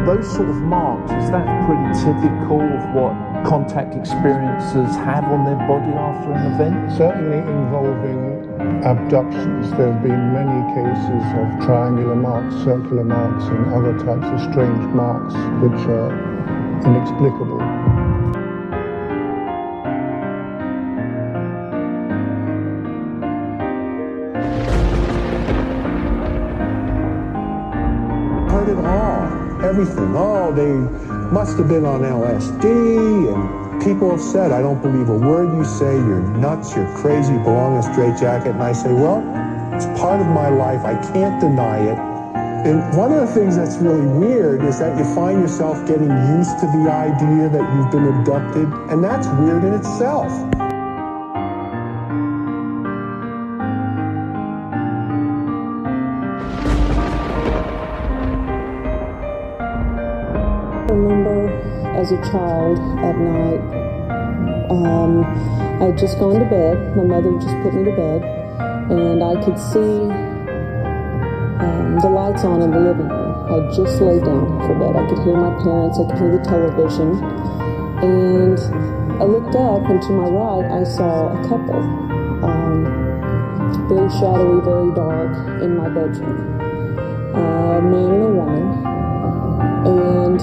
Those sort of marks, is that pretty typical of what contact experiencers have on their body after an event? Certainly involving abductions. There have been many cases of triangular marks, circular marks, and other types of strange marks which are inexplicable. Heard it all, everything. Oh, they must have been on LSD, and people have said, I don't believe a word you say, you're nuts, you're crazy, belong in a straitjacket. And I say, well, it's part of my life, I can't deny it. And one of the things that's really weird is that you find yourself getting used to the idea that you've been abducted, and that's weird in itself. I remember as a child at night, I'd just gone to bed. My mother just put me to bed, and I could see the lights on in the living room. I just laid down for bed. I could hear my parents, I could hear the television, and I looked up, and to my right I saw a couple, very shadowy, very dark, in my bedroom, a man and a woman, and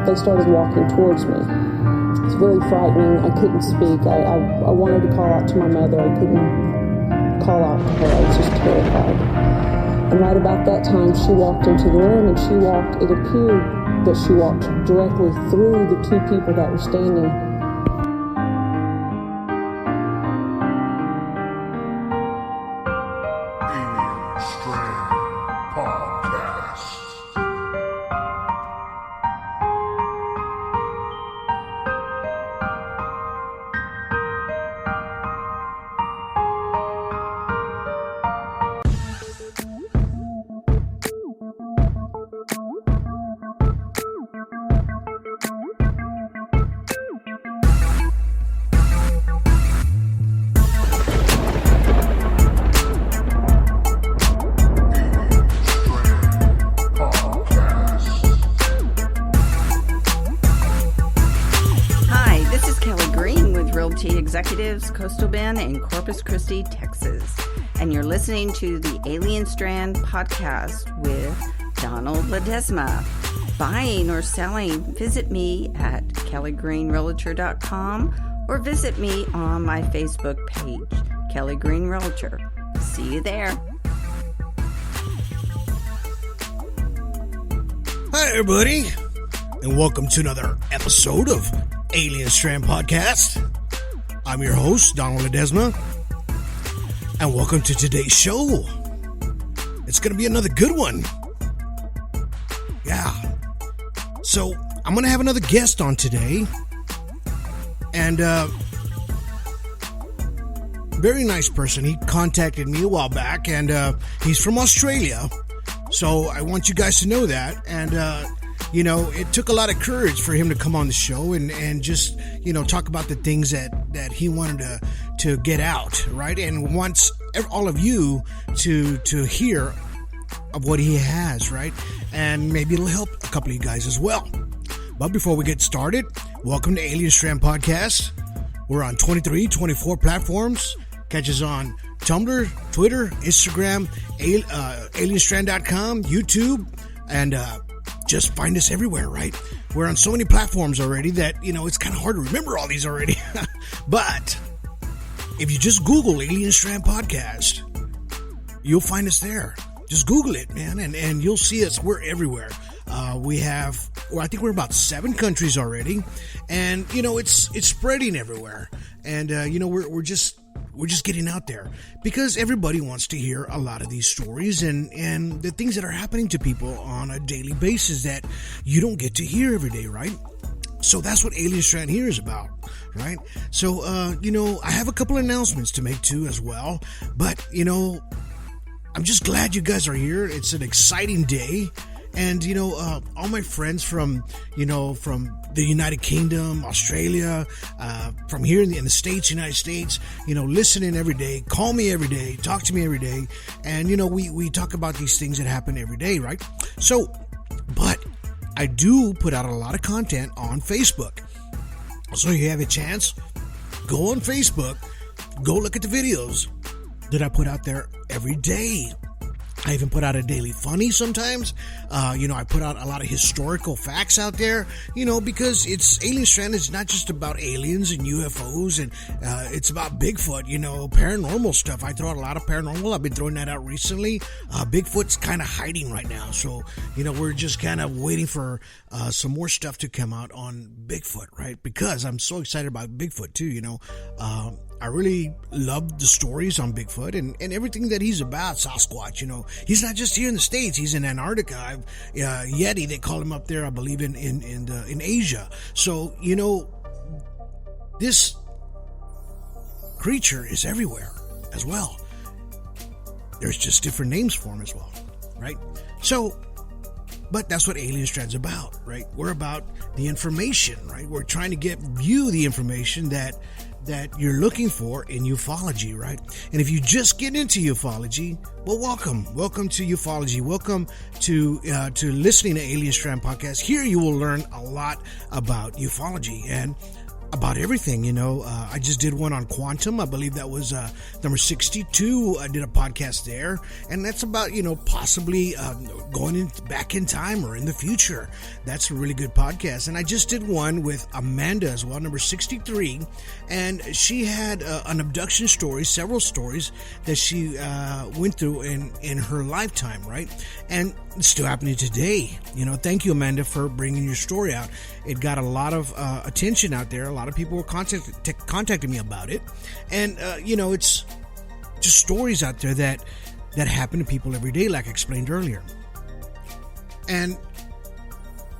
they started walking towards me. It's very frightening. I couldn't speak. I wanted to call out to my mother. I couldn't call out to her. I was just terrified. And right about that time, she walked into the room, and it appeared that she walked directly through the two people that were standing. Strand Podcast. Executives, Coastal Bend, and Corpus Christi, Texas. And you're listening to the Alien Strand Podcast with Donald Ledesma. Buying or selling, visit me at kellygreenrealtor.com or visit me on my Facebook page, Kelly Green Realtor. See you there. Hi, everybody, and welcome to another episode of Alien Strand Podcast. I'm your host, Donald Ledesma, and welcome to today's show. It's going to be another good one. Yeah. So, I'm going to have another guest on today, and very nice person. He contacted me a while back, and he's from Australia, so I want you guys to know that, and it took a lot of courage for him to come on the show and just, talk about the things that he wanted to get out, right? And wants all of you to hear of what he has, right? And maybe it'll help a couple of you guys as well. But before we get started, welcome to Alien Strand Podcast. We're on 23, 24 platforms. Catch us on Tumblr, Twitter, Instagram, alienstrand.com, YouTube, and just find us everywhere, right? We're on so many platforms already that, it's kind of hard to remember all these already. But if you just Google Alien Strand Podcast, you'll find us there. Just Google it, man, and you'll see us. We're everywhere. I think we're about 7 countries already, and it's spreading everywhere. And we're just getting out there because everybody wants to hear a lot of these stories and the things that are happening to people on a daily basis that you don't get to hear every day, right? So that's what Alien Strand here is about, right? So, I have a couple of announcements to make too as well, but, I'm just glad you guys are here. It's an exciting day. And, all my friends from the United Kingdom, Australia, from here in the States, United States, listening every day, call me every day, talk to me every day. And, we talk about these things that happen every day, right? So, but I do put out a lot of content on Facebook. So if you have a chance, go on Facebook, go look at the videos that I put out there every day. I even put out a daily funny sometimes. I put out a lot of historical facts out there, because Alien Strand is not just about aliens and UFOs, and it's about Bigfoot, paranormal stuff. I throw out a lot of paranormal. I've been throwing that out recently. Bigfoot's kind of hiding right now. So, we're just kind of waiting for some more stuff to come out on Bigfoot, right? Because I'm so excited about Bigfoot too, I really love the stories on Bigfoot and everything that he's about. Sasquatch, he's not just here in the States. He's in Antarctica. Yeti, they call him up there, I believe, in Asia. So, this creature is everywhere as well. There's just different names for him as well, right? So, but that's what Alien Strand's about, right? We're about the information, right? We're trying to give you the information that you're looking for in ufology, right? And if you just get into ufology, well, welcome to ufology. Welcome to listening to Alien Strand Podcast. Here you will learn a lot about ufology and about everything. I just did one on quantum. I believe that was number 62. I did a podcast there, and that's about possibly going back in time or in the future. That's a really good podcast. And I just did one with Amanda as well, number 63, and she had an abduction story, several stories that she went through in her lifetime, right? And it's still happening today. Thank you, Amanda, for bringing your story out. It got a lot of attention out there. A lot of people were contacting me about it. And, it's just stories out there that happen to people every day, like I explained earlier. And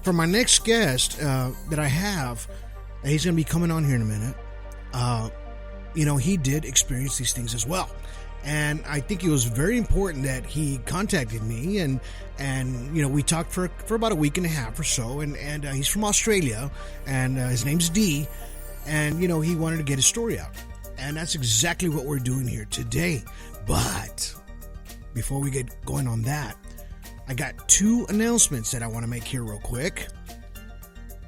for my next guest that I have, he's going to be coming on here in a minute. He did experience these things as well. And I think it was very important that he contacted me, and we talked for about a week and a half or so, and he's from Australia, and his name's D, and he wanted to get his story out, and that's exactly what we're doing here today. But before we get going on that, I got two announcements that I want to make here real quick.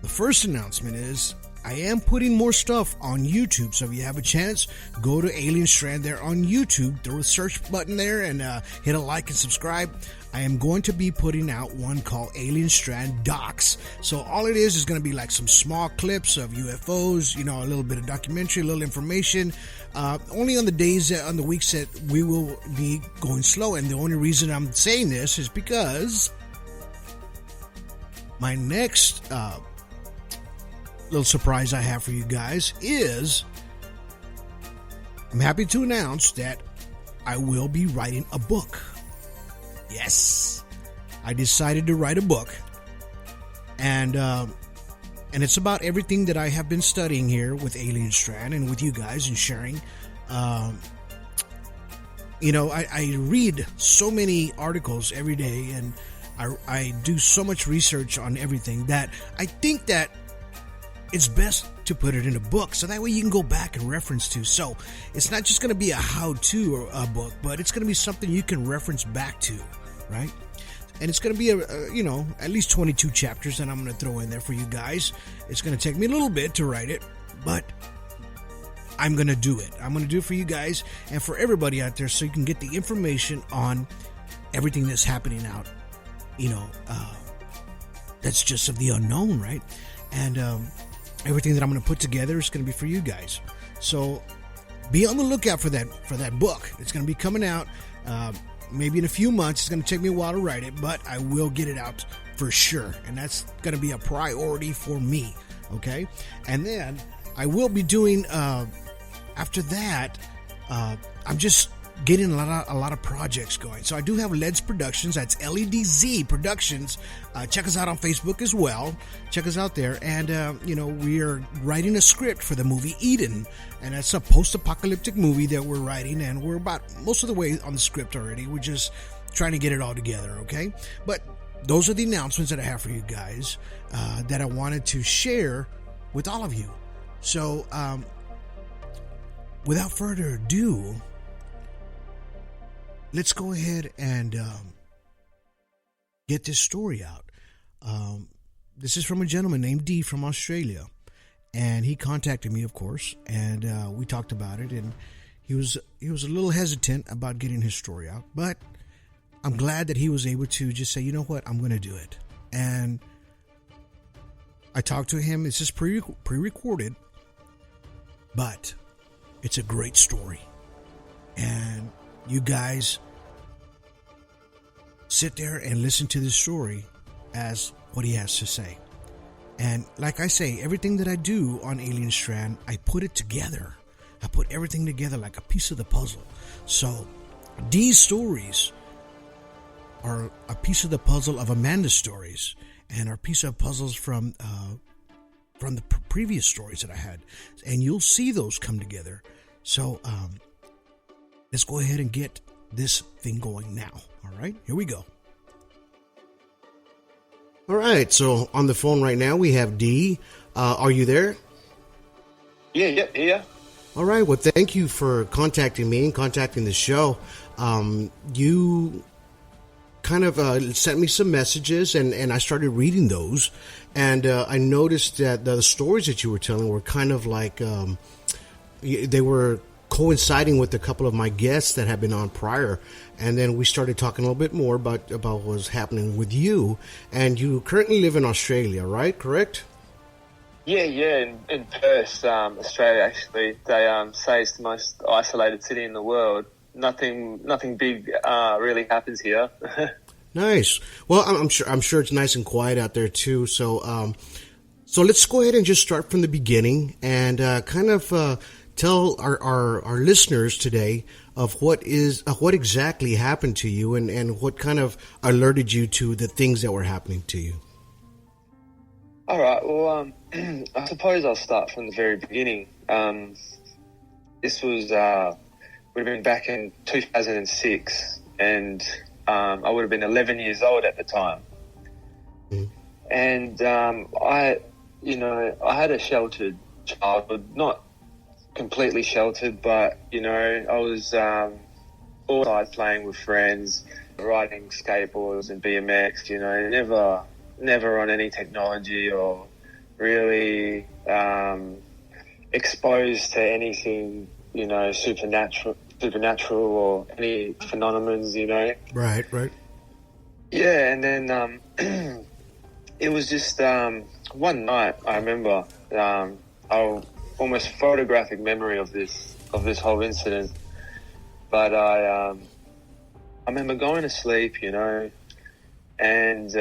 The first announcement is I am putting more stuff on YouTube, so if you have a chance, go to Alien Strand there on YouTube, throw a search button there, and hit a like and subscribe. I am going to be putting out one called Alien Strand Docs. So all it is going to be like some small clips of UFOs, a little bit of documentary, a little information, only on the weeks that we will be going slow. And the only reason I'm saying this is because my next little surprise I have for you guys is I'm happy to announce that I will be writing a book. Yes, I decided to write a book, and it's about everything that I have been studying here with Alien Strand and with you guys and sharing. I read so many articles every day, and I do so much research on everything that I think that it's best to put it in a book, so that way you can go back and reference to. So it's not just going to be a how-to or a book, but it's going to be something you can reference back to, right? And it's going to be at least 22 chapters that I'm going to throw in there for you guys. It's going to take me a little bit to write it, but I'm going to do it. I'm going to do it for you guys and for everybody out there, so you can get the information on everything that's happening out, that's just of the unknown, right? And everything that I'm going to put together is going to be for you guys. So be on the lookout for that book. It's going to be coming out maybe in a few months. It's going to take me a while to write it, but I will get it out for sure. And that's going to be a priority for me. Okay. And then I will be doing, after that, I'm just getting a lot of projects going. So I do have LEDZ Productions. That's LEDZ Productions. Check us out on Facebook as well. Check us out there. And, we are writing a script for the movie Eden. And that's a post-apocalyptic movie that we're writing. And we're about most of the way on the script already. We're just trying to get it all together, okay? But those are the announcements that I have for you guys that I wanted to share with all of you. So, without further ado, let's go ahead and get this story out. this is from a gentleman named D from Australia, and he contacted me, of course, and we talked about it, and he was a little hesitant about getting his story out, but I'm glad that he was able to just say, you know what, I'm going to do it. And I talked to him. It's just pre-recorded, but it's a great story. And you guys sit there and listen to this story as what he has to say. And like I say, everything that I do on Alien Strand, I put it together. I put everything together like a piece of the puzzle. So these stories are a piece of the puzzle of Amanda's stories, and are piece of puzzles from the previous stories that I had, and you'll see those come together. So let's go ahead and get this thing going now. All right, here we go. All right, so on the phone right now we have D. Are you there? Yeah. All right, well, thank you for contacting me and contacting the show. You kind of sent me some messages, and I started reading those, and I noticed that the stories that you were telling were kind of like they were coinciding with a couple of my guests that have been on prior, and then we started talking a little bit more about what was happening with you. And you currently live in Australia, right? Correct? Yeah, in Perth, Australia. Actually, they say it's the most isolated city in the world. Nothing big really happens here. Nice. Well, I'm sure it's nice and quiet out there too. So let's go ahead and just start from the beginning and kind of tell our listeners today of what exactly happened to you, and what kind of alerted you to the things that were happening to you. All right. Well, I suppose I'll start from the very beginning. This was would have been back in 2006, and I would have been 11 years old at the time. Mm. And I had a sheltered childhood, not completely sheltered, but I was outside playing with friends, riding skateboards and BMX. Never on any technology or really exposed to anything supernatural or any phenomenons. Right. Yeah, and then it was just one night. I remember almost photographic memory of this whole incident. But I remember going to sleep, and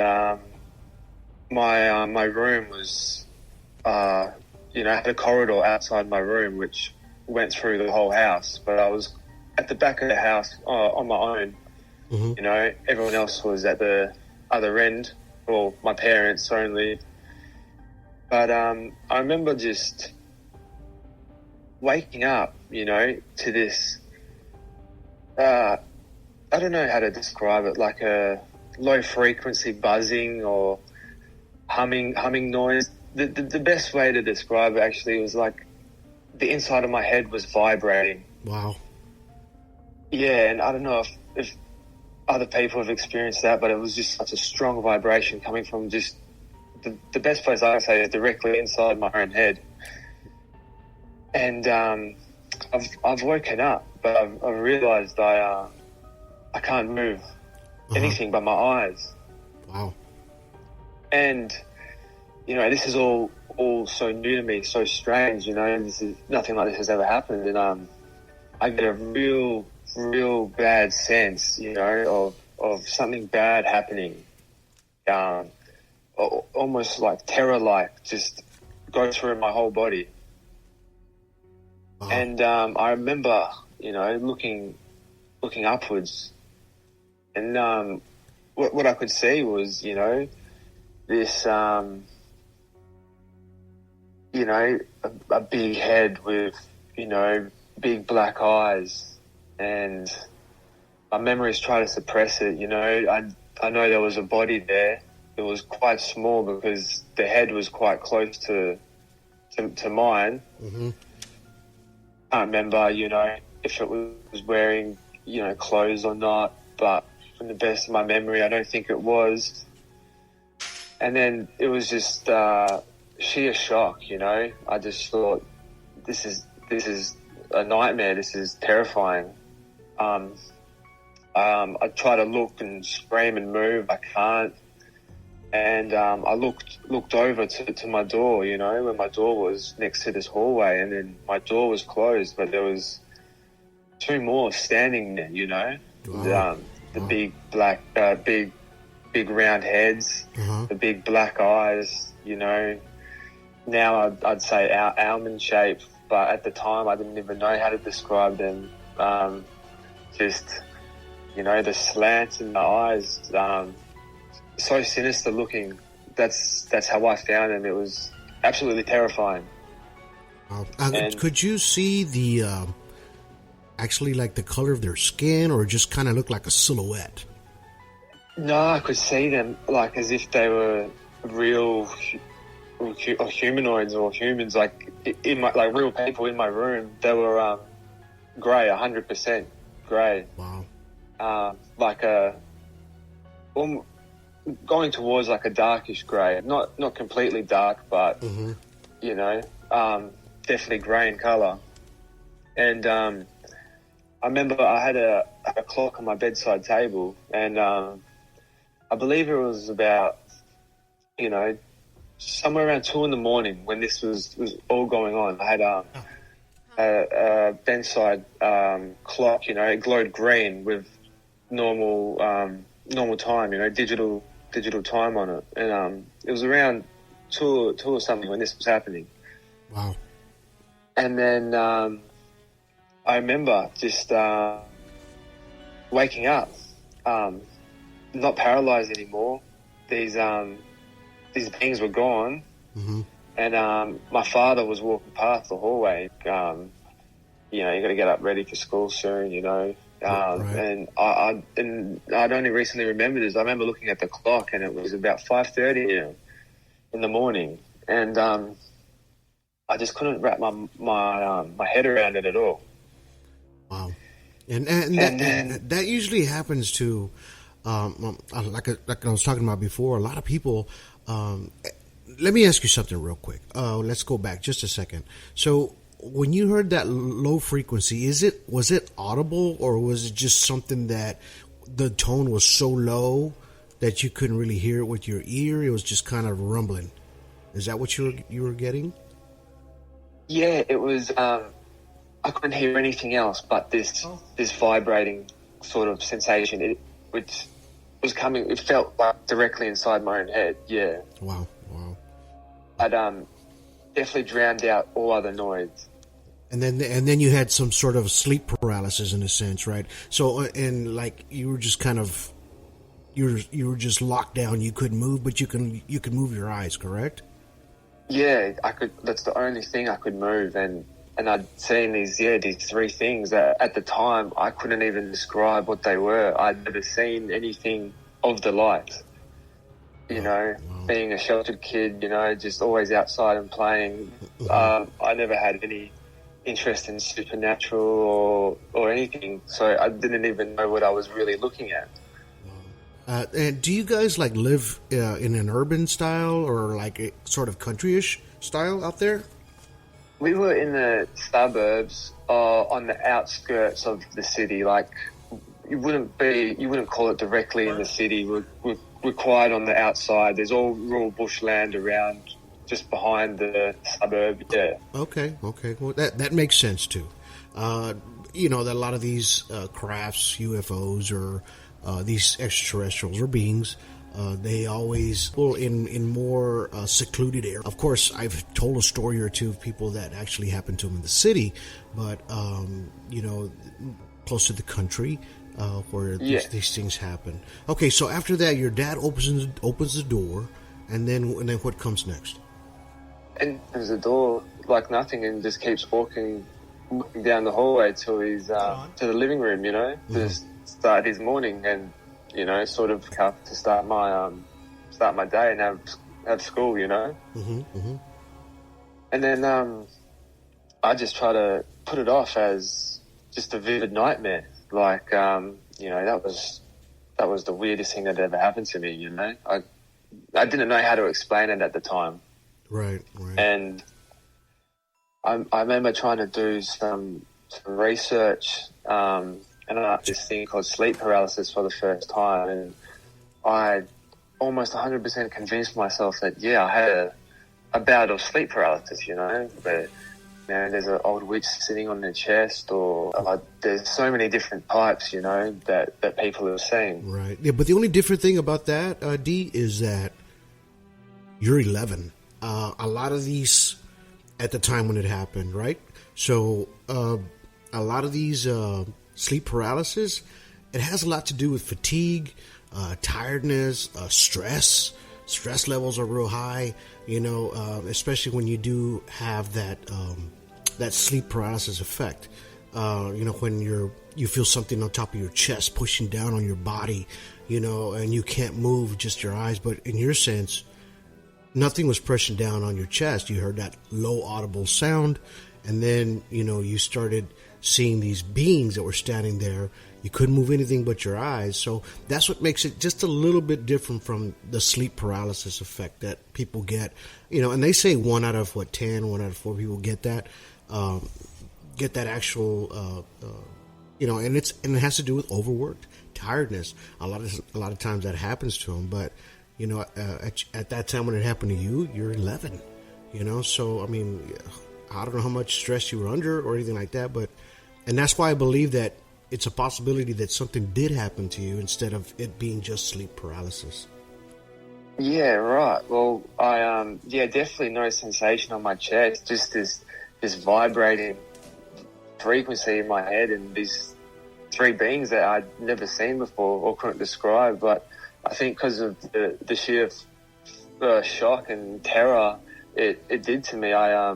my room was I had a corridor outside my room which went through the whole house, but I was at the back of the house on my own. Mm-hmm. Everyone else was at the other end, or my parents only. But I remember just waking up, to this, I don't know how to describe it, like a low frequency buzzing or humming noise. The best way to describe it actually was like the inside of my head was vibrating. Wow. Yeah, and I don't know if other people have experienced that, but it was just such a strong vibration coming from just the best place I can say is directly inside my own head. And I've woken up, but I've realised I can't move anything but my eyes. Wow. And this is all so new to me, so strange. This is nothing like this has ever happened, and I get a real bad sense, of something bad happening. Almost like terror-like, just go through my whole body. And I remember, looking upwards, and what I could see was, this, a big head with, big black eyes, and my memories try to suppress it. I know there was a body there. It was quite small because the head was quite close to mine. Mm-hmm. I can't remember, if it was wearing, clothes or not, but from the best of my memory, I don't think it was. And then it was just sheer shock, you know. I just thought, this is a nightmare. This is terrifying. I try to look and scream and move. I can't. And I looked over to my door, you know, where my door was next to this hallway, and then my door was closed, but there was two more standing there, you know. Wow. The big black, big round heads, the big black eyes, you know. Now I'd say almond shaped, but at the time I didn't even know how to describe them. Just, you know, the slants in the eyes, so sinister looking. That's how I found them. It was absolutely terrifying. Could you see the actually like the color of their skin, or just kind of look like a silhouette? No, I could see them like as if they were real or humanoids or humans, like in my, like real people in my room. They were grey, 100% grey. Wow. Like a going towards like a darkish grey, not completely dark, but you know, definitely grey in colour. And I remember I had a clock on my bedside table, and I believe it was about, you know, somewhere around 2 a.m. when this was all going on. I had a bedside clock, you know, it glowed green with normal time, you know, digital time on it, and it was around 2 or something when this was happening. Wow. And then I remember just waking up, not paralyzed anymore. These beings were gone, and my father was walking past the hallway. You know, you got to get up ready for school soon, you know. And I'd only recently remembered this. I remember looking at the clock, and it was about 5:30 in the morning, and I just couldn't wrap my head around it at all. Wow. And that usually happens to, like I was talking about before, a lot of people. Let me ask you something real quick. Let's go back just a second. So when you heard that low frequency, was it audible, or was it just something that the tone was so low that you couldn't really hear it with your ear? It was just kind of rumbling. Is that what you were getting? Yeah, it was. I couldn't hear anything else but this vibrating sort of sensation, which was coming. It felt like directly inside my own head. Yeah. Wow. I'd definitely drowned out all other noise. And then you had some sort of sleep paralysis in a sense, right? So and like you were just kind of you were just locked down. You couldn't move, but you could move your eyes, correct? Yeah, I could. That's the only thing I could move, and I'd seen these three things that at the time I couldn't even describe what they were. I'd never seen anything of the light. You know, being a sheltered kid, you know, just always outside and playing. I never had any interest in supernatural or anything, so I didn't even know what I was really looking at. And do you guys like live in an urban style or like a sort of countryish style out there? We were in the suburbs, on the outskirts of the city. Like you wouldn't call it directly in the city. We're quiet on the outside. There's all rural bushland around, just behind the suburb. Yeah. Okay. Well, that makes sense too. You know that a lot of these crafts, UFOs, or these extraterrestrials or beings, they always in more secluded areas. Of course, I've told a story or two of people that actually happened to them in the city, but you know, close to the country where these things happen. Okay, so after that, your dad opens the door, and then what comes next? And there's a door like nothing, and just keeps walking down the hallway till he's to the living room. You know, to start his morning, and you know, sort of to start my day and have school. You know, and then I just try to put it off as just a vivid nightmare. Like you know, that was the weirdest thing that ever happened to me. You know, I didn't know how to explain it at the time. Right. And I remember trying to do some research, and I had this thing called sleep paralysis for the first time, and I almost 100% convinced myself that, I had a bout of sleep paralysis, where there's an old witch sitting on their chest, or there's so many different types, that people are saying. Right. Yeah, but the only different thing about that, D, is that you're 11. A lot of these, at the time when it happened, right? So a lot of these sleep paralysis, it has a lot to do with fatigue, tiredness, stress. Stress levels are real high, especially when you do have that sleep paralysis effect. When you feel something on top of your chest pushing down on your body, and you can't move, just your eyes. But in your sense, nothing was pressing down on your chest. You heard that low audible sound, and then, you started seeing these beings that were standing there. You couldn't move anything but your eyes. So that's what makes it just a little bit different from the sleep paralysis effect that people get. And they say 1 out of 10, 1 out of 4 people get that actual, and it has to do with overworked, tiredness. A lot of times that happens to them. But at that time when it happened to you, you're 11. So I mean, I don't know how much stress you were under or anything like that, and that's why I believe that it's a possibility that something did happen to you instead of it being just sleep paralysis. Yeah, right. Well, I definitely no sensation on my chest, just this vibrating frequency in my head, and these 3 beings that I'd never seen before or couldn't describe. But I think because of the sheer shock and terror it did to me, I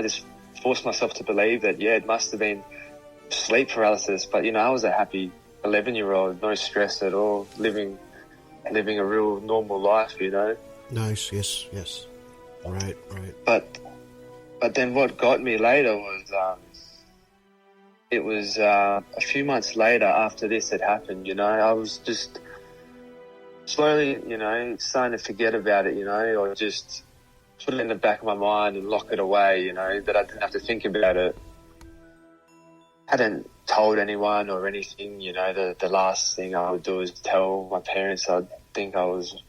just forced myself to believe that, it must have been sleep paralysis. But, I was a happy 11-year-old, no stress at all, living a real normal life, Nice, yes. Right. But then what got me later was, it was a few months later after this had happened, I was just slowly, starting to forget about it, or just put it in the back of my mind and lock it away, that I didn't have to think about it. Hadn't told anyone or anything, the last thing I would do is tell my parents I'd think I was,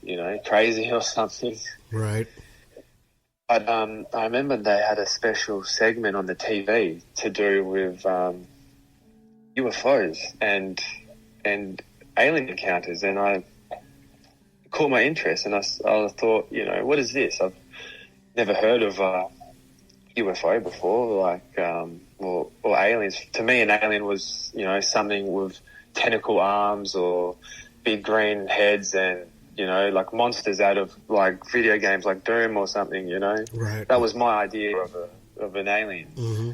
crazy or something. Right. But I remember they had a special segment on the TV to do with UFOs and alien encounters, and I caught my interest, and I thought, what is this? I've never heard of UFO before, or aliens. To me, an alien was, something with tentacle arms or big green heads and, like monsters out of like video games like Doom or something, Right. That was my idea of an alien. Mm-hmm.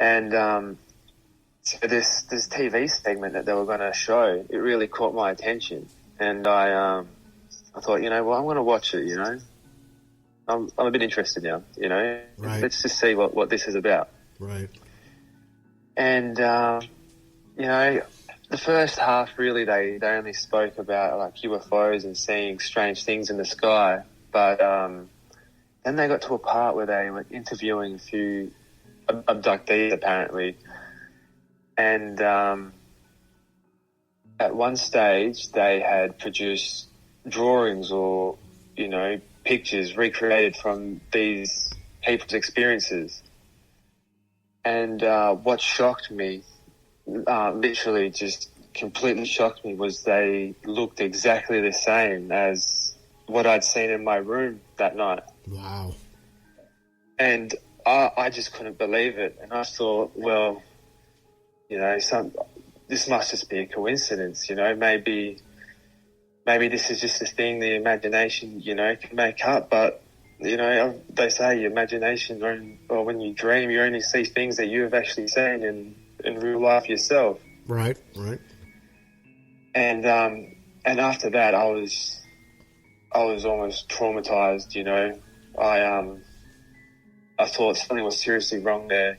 And so this TV segment that they were going to show, it really caught my attention. And I thought, I'm going to watch it, I'm a bit interested now, Right. Let's just see what this is about. Right. And, the first half, really, they only spoke about like UFOs and seeing strange things in the sky. But then they got to a part where they were interviewing a few abductees, apparently. And at one stage, they had produced drawings or, pictures recreated from these people's experiences. And what shocked me, literally just completely shocked me, was they looked exactly the same as what I'd seen in my room that night. Wow. And I just couldn't believe it. And I thought, well, this must just be a coincidence, maybe this is just a thing the imagination, can make up. But, they say imagination, or when you dream, you only see things that you have actually seen in real life yourself. Right. And after that, I was almost traumatized, I thought something was seriously wrong there,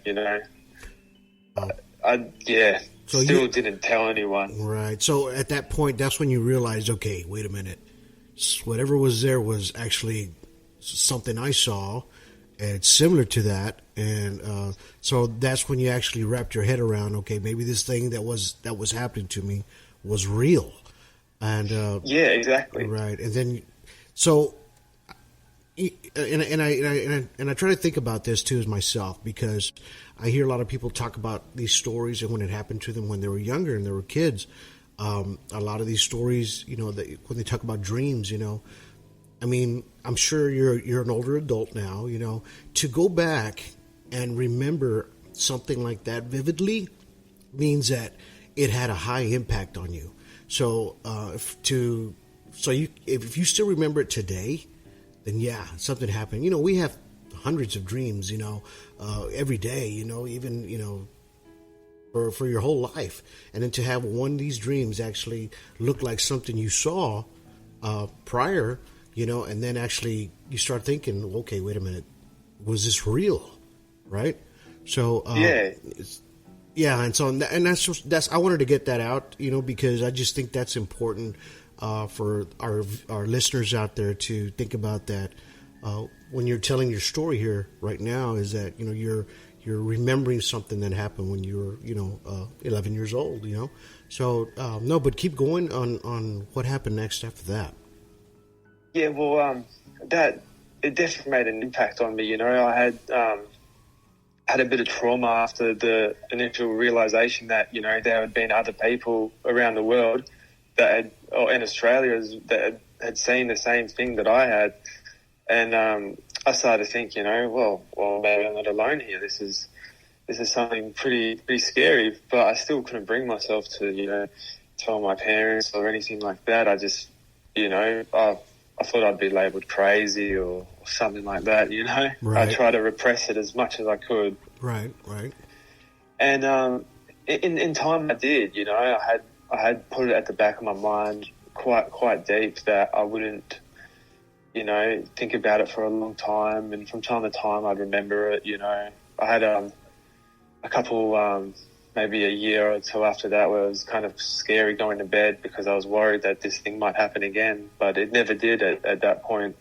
So still didn't tell anyone. Right. So at that point, that's when you realized, okay, wait a minute. Whatever was there was actually something I saw, and it's similar to that. And so that's when you actually wrapped your head around, okay, maybe this thing that was happening to me was real. And yeah, exactly. Right. And then, so, and I try to think about this too as myself, because I hear a lot of people talk about these stories and when it happened to them when they were younger and they were kids. A lot of these stories, you know, when they talk about dreams, you know, I mean, I'm sure you're an older adult now, you know, to go back and remember something like that vividly means that it had a high impact on you. So if you still remember it today, then yeah, something happened. You know, we have hundreds of dreams, you know, every day, you know, even, you know, for your whole life. And then to have one of these dreams actually look like something you saw prior, you know, and then actually you start thinking, okay, wait a minute, was this real? Right? So yeah, and so and that's I wanted to get that out, you know, because I just think that's important for our listeners out there to think about that when you're telling your story here right now, is that, you know, you're remembering something that happened when you were, you know, 11 years old, you know. So no, but keep going on what happened next after that. Yeah, well, that it definitely made an impact on me. You know, I had a bit of trauma after the initial realization that, you know, there had been other people around the world that had, or in Australia, that had seen the same thing that I had. And I started to think, you know, well, maybe I'm not alone here. This is something pretty scary. But I still couldn't bring myself to, you know, tell my parents or anything like that. I just, you know, I thought I'd be labelled crazy or something like that, you know. Right. I tried to repress it as much as I could. Right. And in time I did, you know. I had put it at the back of my mind quite deep that I wouldn't, you know, think about it for a long time. And from time to time I'd remember it, you know. I had a couple, maybe a year or two after that where it was kind of scary going to bed because I was worried that this thing might happen again. But it never did at that point.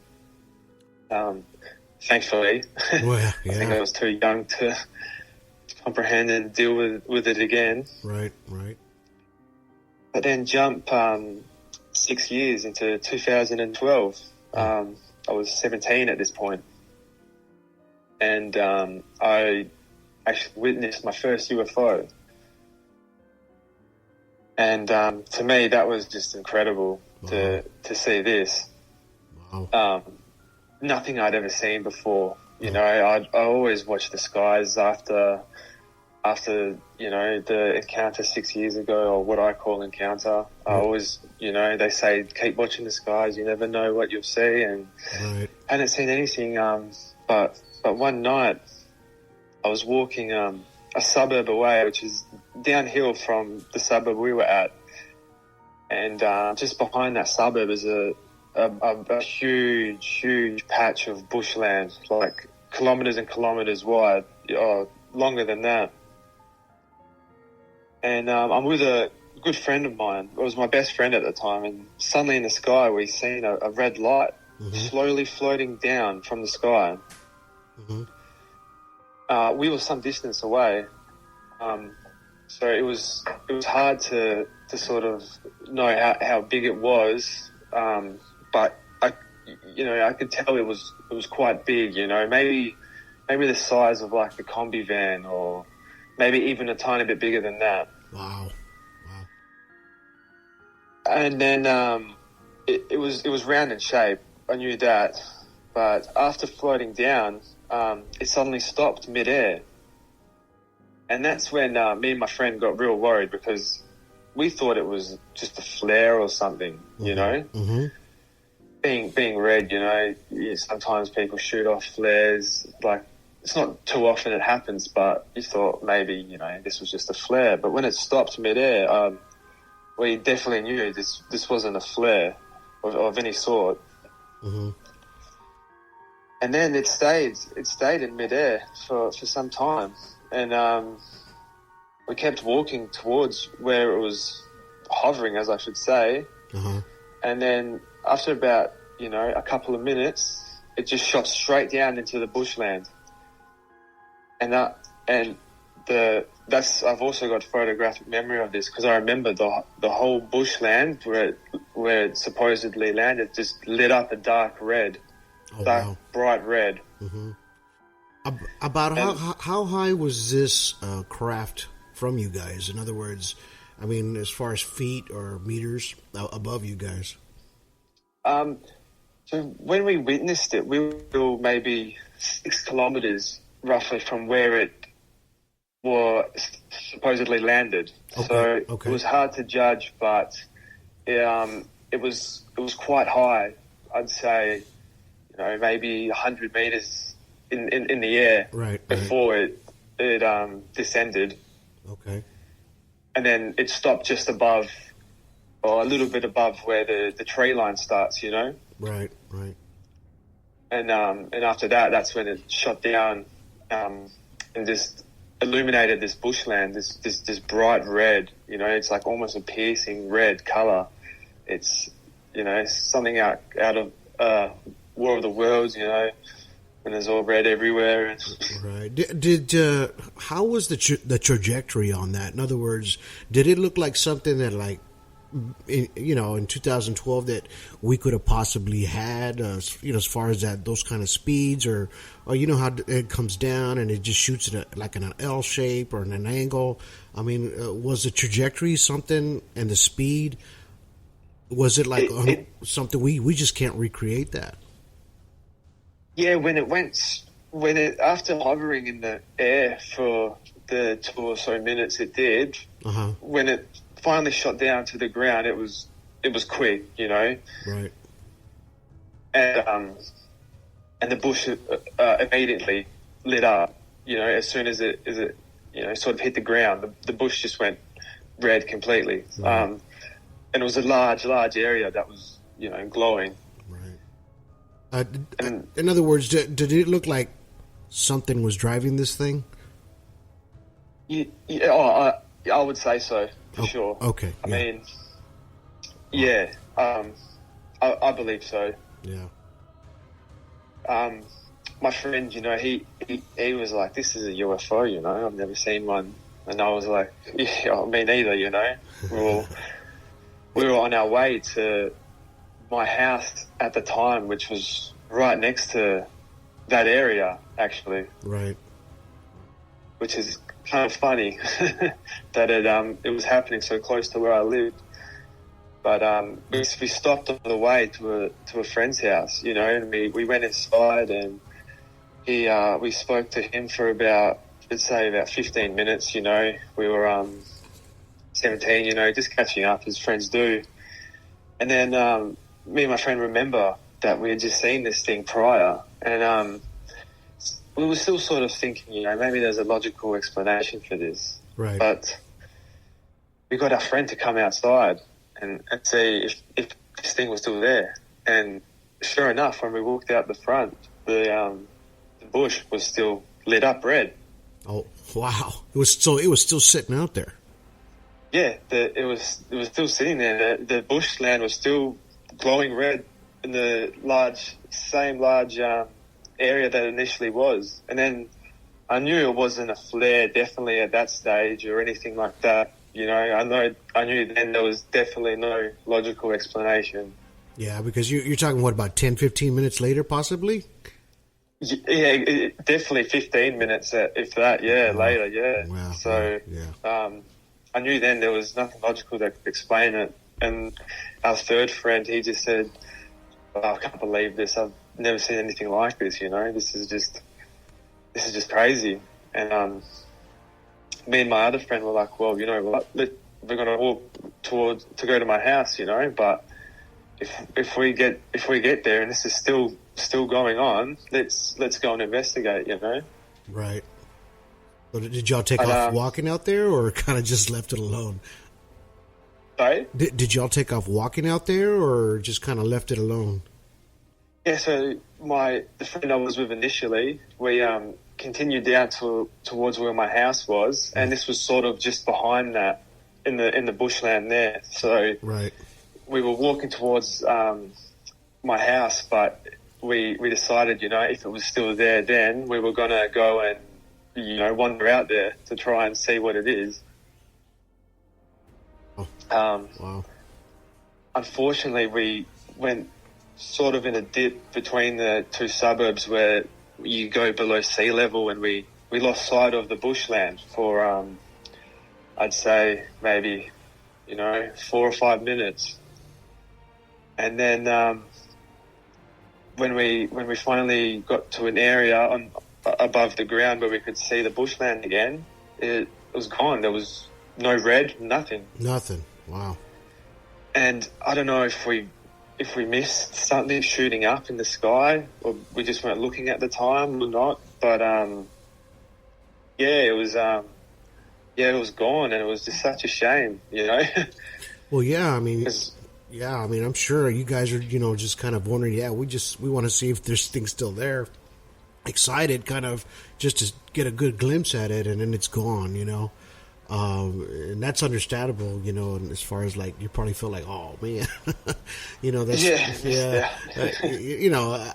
Thankfully. Well, yeah. I think I was too young to comprehend and deal with it again. Right. But then jump 6 years into 2012. I was 17 at this point. And I actually witnessed my first UFO. And to me, that was just incredible. Wow. to see this. Wow. Nothing I'd ever seen before. You know, I always watch the skies after you know, the encounter 6 years ago, or what I call encounter. I always, you know, they say keep watching the skies. You never know what you'll see, and I hadn't seen anything. But one night I was walking a suburb away, which is downhill from the suburb we were at, and just behind that suburb is a huge patch of bushland, like kilometres and kilometres wide, longer than that. And I'm with a good friend of mine. It was my best friend at the time. And suddenly in the sky, we seen a red light slowly floating down from the sky. We were some distance away. So it was hard to sort of know how big it was. But I could tell it was quite big, you know, maybe the size of like the combi van, or maybe even a tiny bit bigger than that. Wow. And then it was round in shape. I knew that, but after floating down, it suddenly stopped midair, and that's when me and my friend got real worried, because we thought it was just a flare or something, you know. Being red, you know, sometimes people shoot off flares. Like, it's not too often it happens, but you thought maybe, you know, this was just a flare. But when it stopped midair, we definitely knew this wasn't a flare of any sort. And then it stayed in midair for some time. And we kept walking towards where it was hovering, as I should say. Uh-huh. And then after about, a couple of minutes, it just shot straight down into the bushland. And I've also got photographic memory of this because I remember the whole bushland where it supposedly landed just lit up a dark red, bright red. Mm-hmm. About how high was this craft from you guys? In other words, I mean, as far as feet or meters above you guys. So when we witnessed it, we were maybe 6 kilometers roughly from where it was supposedly landed. Okay. So it was hard to judge, but it was quite high. I'd say, maybe 100 meters in the air before it descended. Okay. And then it stopped just above, or a little bit above where the tree line starts, Right. And after that, that's when it shot down and just illuminated this bushland, this bright red. It's like almost a piercing red color. It's something out of War of the Worlds. When there's all red everywhere. Right. Did how was the trajectory on that? In other words, did it look like something that, like, in 2012 that we could have possibly had, as far as those kind of speeds, or how it comes down and it just shoots it like in an L shape or in an angle? I mean, was the trajectory something, and the speed, was it like something we just can't recreate that? Yeah, after hovering in the air for the 2 or so minutes it did, when it finally shot down to the ground, it was quick, Right. And the bush immediately lit up, as soon as it sort of hit the ground, the bush just went red completely. Right. And it was a large area that was, glowing. In other words, did it look like something was driving this thing? I would say so, for sure. Okay. I mean, yeah, I believe so. Yeah. My friend, he was like, "This is a UFO, I've never seen one," and I was like, "Yeah, me neither," We were on our way to my house at the time, which was right next to that area, actually. Right. Which is kind of funny that it was happening so close to where I lived. But we stopped on the way to a friend's house, and we went inside, and we spoke to him for about 15 minutes. We were 17, just catching up as friends do. And then me and my friend remember that we had just seen this thing prior, and we were still sort of thinking, maybe there's a logical explanation for this. Right. But we got our friend to come outside and see if this thing was still there. And sure enough, when we walked out the front, the bush was still lit up red. Oh, wow! It was still sitting out there. Yeah, it was still sitting there. The bushland was still glowing red in the same large area that it initially was. And then I knew it wasn't a flare, definitely at that stage, or anything like that. I knew then there was definitely no logical explanation. Yeah, because you're talking, what, about 10, 15 minutes later, possibly? Yeah, definitely 15 minutes, if that, later, yeah. Wow. So, yeah. I knew then there was nothing logical that could explain it. And our third friend, he just said, I can't believe this. I've never seen anything like this, This is just crazy. And me and my other friend were like, well, you know what? We're going to walk to go to my house, But if we get there and this is still going on, let's go and investigate, Right. But did y'all take off walking out there, or kind of just left it alone? Sorry? Did y'all take off walking out there, or just kind of left it alone? Yeah, so the friend I was with initially, we continued down towards where my house was, and this was sort of just behind that in the bushland there. So right. we were walking towards my house, but we decided, if it was still there then, we were going to go and, wander out there to try and see what it is. Wow. Unfortunately, we went sort of in a dip between the two suburbs where you go below sea level, and we lost sight of the bushland for, I'd say maybe, 4 or 5 minutes. And then when we finally got to an area above the ground where we could see the bushland again, it was gone. There was no red, nothing. Nothing. Wow. And I don't know if we missed something shooting up in the sky, or we just weren't looking at the time or not. But it was gone, and it was just such a shame, Well, yeah, I mean, I'm sure you guys are, just kind of wondering. Yeah, we want to see if there's things still there. Excited, kind of, just to get a good glimpse at it, and then it's gone, and that's understandable, and as far as like, you probably feel like, oh man, that's,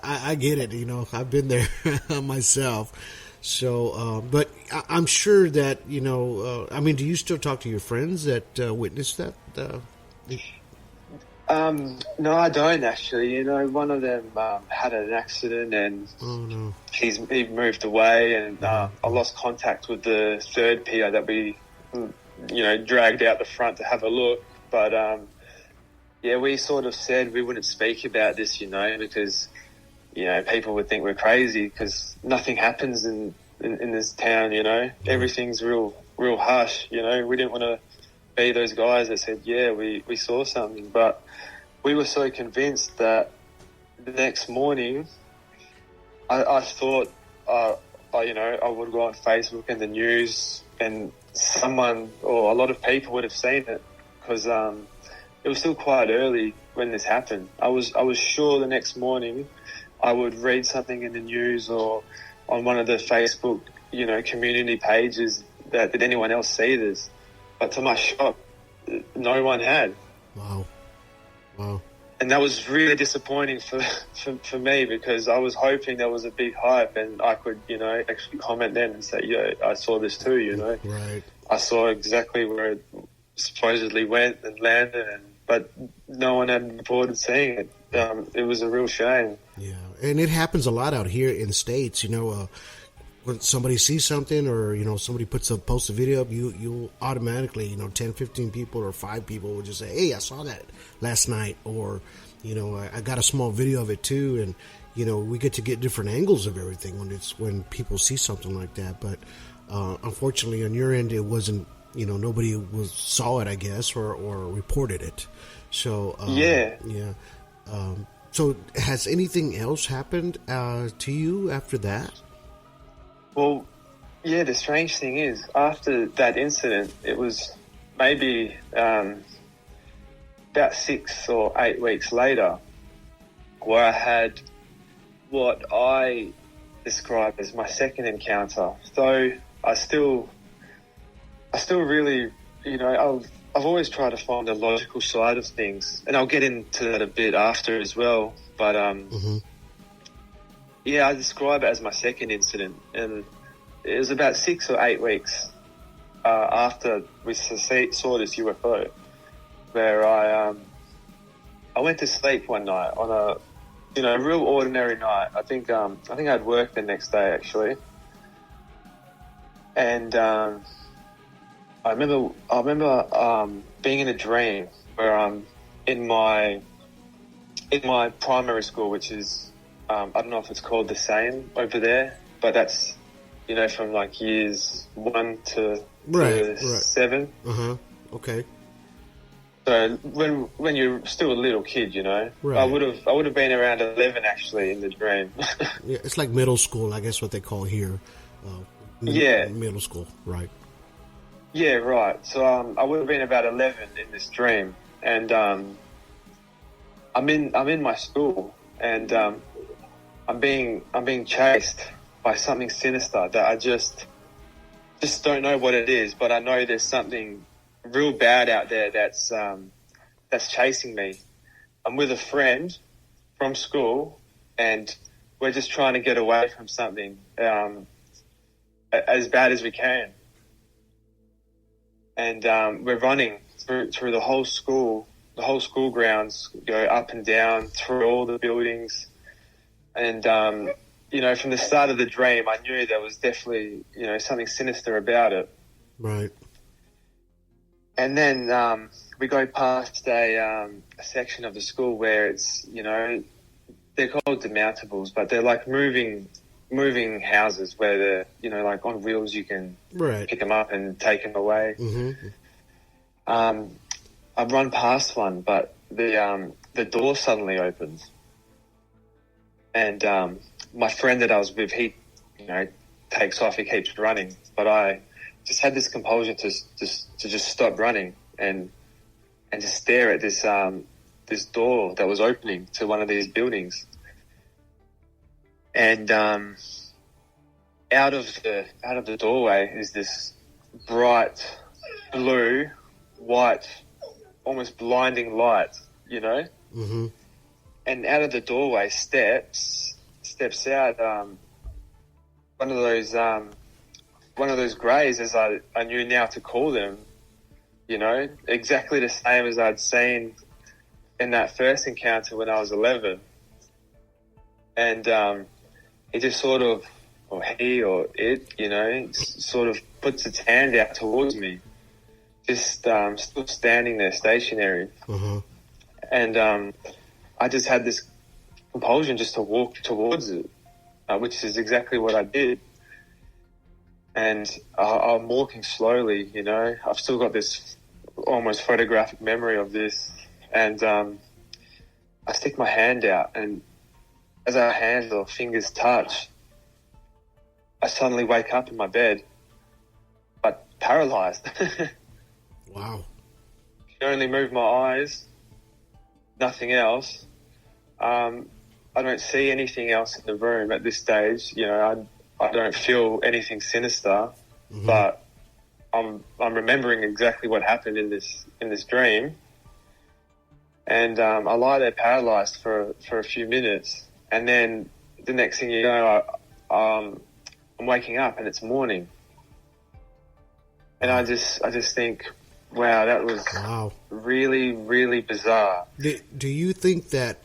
I get it, I've been there myself. So, but I'm sure that, do you still talk to your friends that witnessed that? No, I don't actually. One of them had an accident, and he moved away, and I lost contact with the third peer that we, dragged out the front to have a look. But we sort of said we wouldn't speak about this, because people would think we're crazy, because nothing happens in this town. Everything's real hush. We didn't want to be those guys that said, we saw something. But we were so convinced that the next morning, I thought, I would go on Facebook and the news, and someone or a lot of people would have seen it, because it was still quite early when this happened. I was sure the next morning I would read something in the news or on one of the Facebook, community pages that did anyone else see this. But to my shock, no one had. Wow. And that was really disappointing for me, because I was hoping there was a big hype and I could, actually comment then and say, I saw this too, Right. I saw exactly where it supposedly went and landed, but no one had reported seeing it. It was a real shame. Yeah, and it happens a lot out here in the States, when somebody sees something, or, somebody posts a video up, you automatically, 10, 15 people or 5 people will just say, hey, I saw that last night, or, I got a small video of it too. And, we get to get different angles of everything when people see something like that. But, unfortunately on your end, it wasn't, nobody saw it, I guess, or reported it. So, so has anything else happened, to you after that? Well, the strange thing is, after that incident, it was maybe about 6 or 8 weeks later where I had what I describe as my second encounter. So I still really, I've always tried to find the logical side of things, and I'll get into that a bit after as well. But I describe it as my second incident, and it was about 6 or 8 weeks after we saw this UFO, where I went to sleep one night on a real ordinary night. I think I'd work the next day actually, and I remember being in a dream where I'm in my primary school, which is I don't know if it's called the same over there, but that's from like years 1 to 7. Okay. So when you're still a little kid, right. I would have been around 11 actually in the dream. Yeah, it's like middle school, I guess what they call here. Middle school, right? Yeah, right. So I would have been about 11 in this dream, and I'm in my school, and I'm being chased by something sinister that I just don't know what it is, but I know there's something real bad out there that's chasing me. I'm with a friend from school, and we're just trying to get away from something as bad as we can. And we're running through the whole school grounds, go up and down through all the buildings. And, from the start of the dream, I knew there was definitely, something sinister about it. Right. And then we go past a section of the school where it's, they're called demountables, but they're like moving houses where they're, like on wheels, you can pick them up and take them away. Mm-hmm. I run past one, but the door suddenly opens. And my friend that I was with, he, takes off, he keeps running. But I just had this compulsion to just stop running and just stare at this door that was opening to one of these buildings. And out of the doorway is this bright blue, white, almost blinding light, Mm-hmm. And out of the doorway steps out one of those greys, as I knew now to call them, exactly the same as I'd seen in that first encounter when I was 11. And he just sort of, or he or it, sort of puts its hand out towards me, just still standing there stationary. Uh-huh. And I just had this compulsion just to walk towards it, which is exactly what I did. And I'm walking slowly, I've still got this almost photographic memory of this. And I stick my hand out, and as our hands or fingers touch, I suddenly wake up in my bed, but paralyzed. Wow. Can only move my eyes, nothing else. I don't see anything else in the room at this stage. I don't feel anything sinister, mm-hmm. but I'm remembering exactly what happened in this dream. And I lie there paralyzed for a few minutes, and then the next thing you know, I'm waking up and it's morning. And I just think, wow, that was really, really bizarre. Do you think that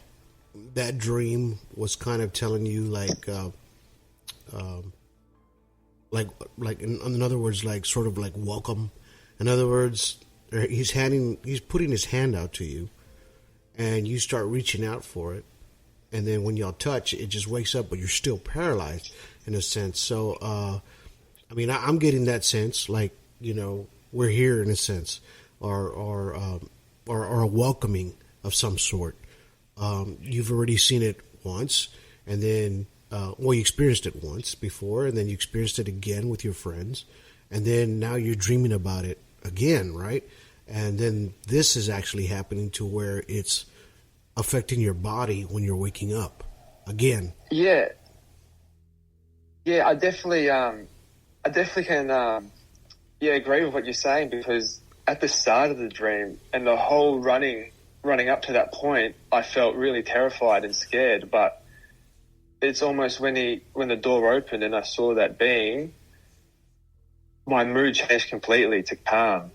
dream was kind of telling you like in other words, like sort of like welcome? In other words, he's putting his hand out to you, and you start reaching out for it, and then when y'all touch, it just wakes up, but you're still paralyzed in a sense. So, I'm getting that sense, like, we're here in a sense, or a welcoming of some sort. You've already seen it once, and then, you experienced it once before, and then you experienced it again with your friends, and then now you're dreaming about it again, right? And then this is actually happening to where it's affecting your body when you're waking up again. Yeah, I definitely can, agree with what you're saying, because at the start of the dream and the whole running up to that point, I felt really terrified and scared. But it's almost when the door opened and I saw that being, my mood changed completely to calm.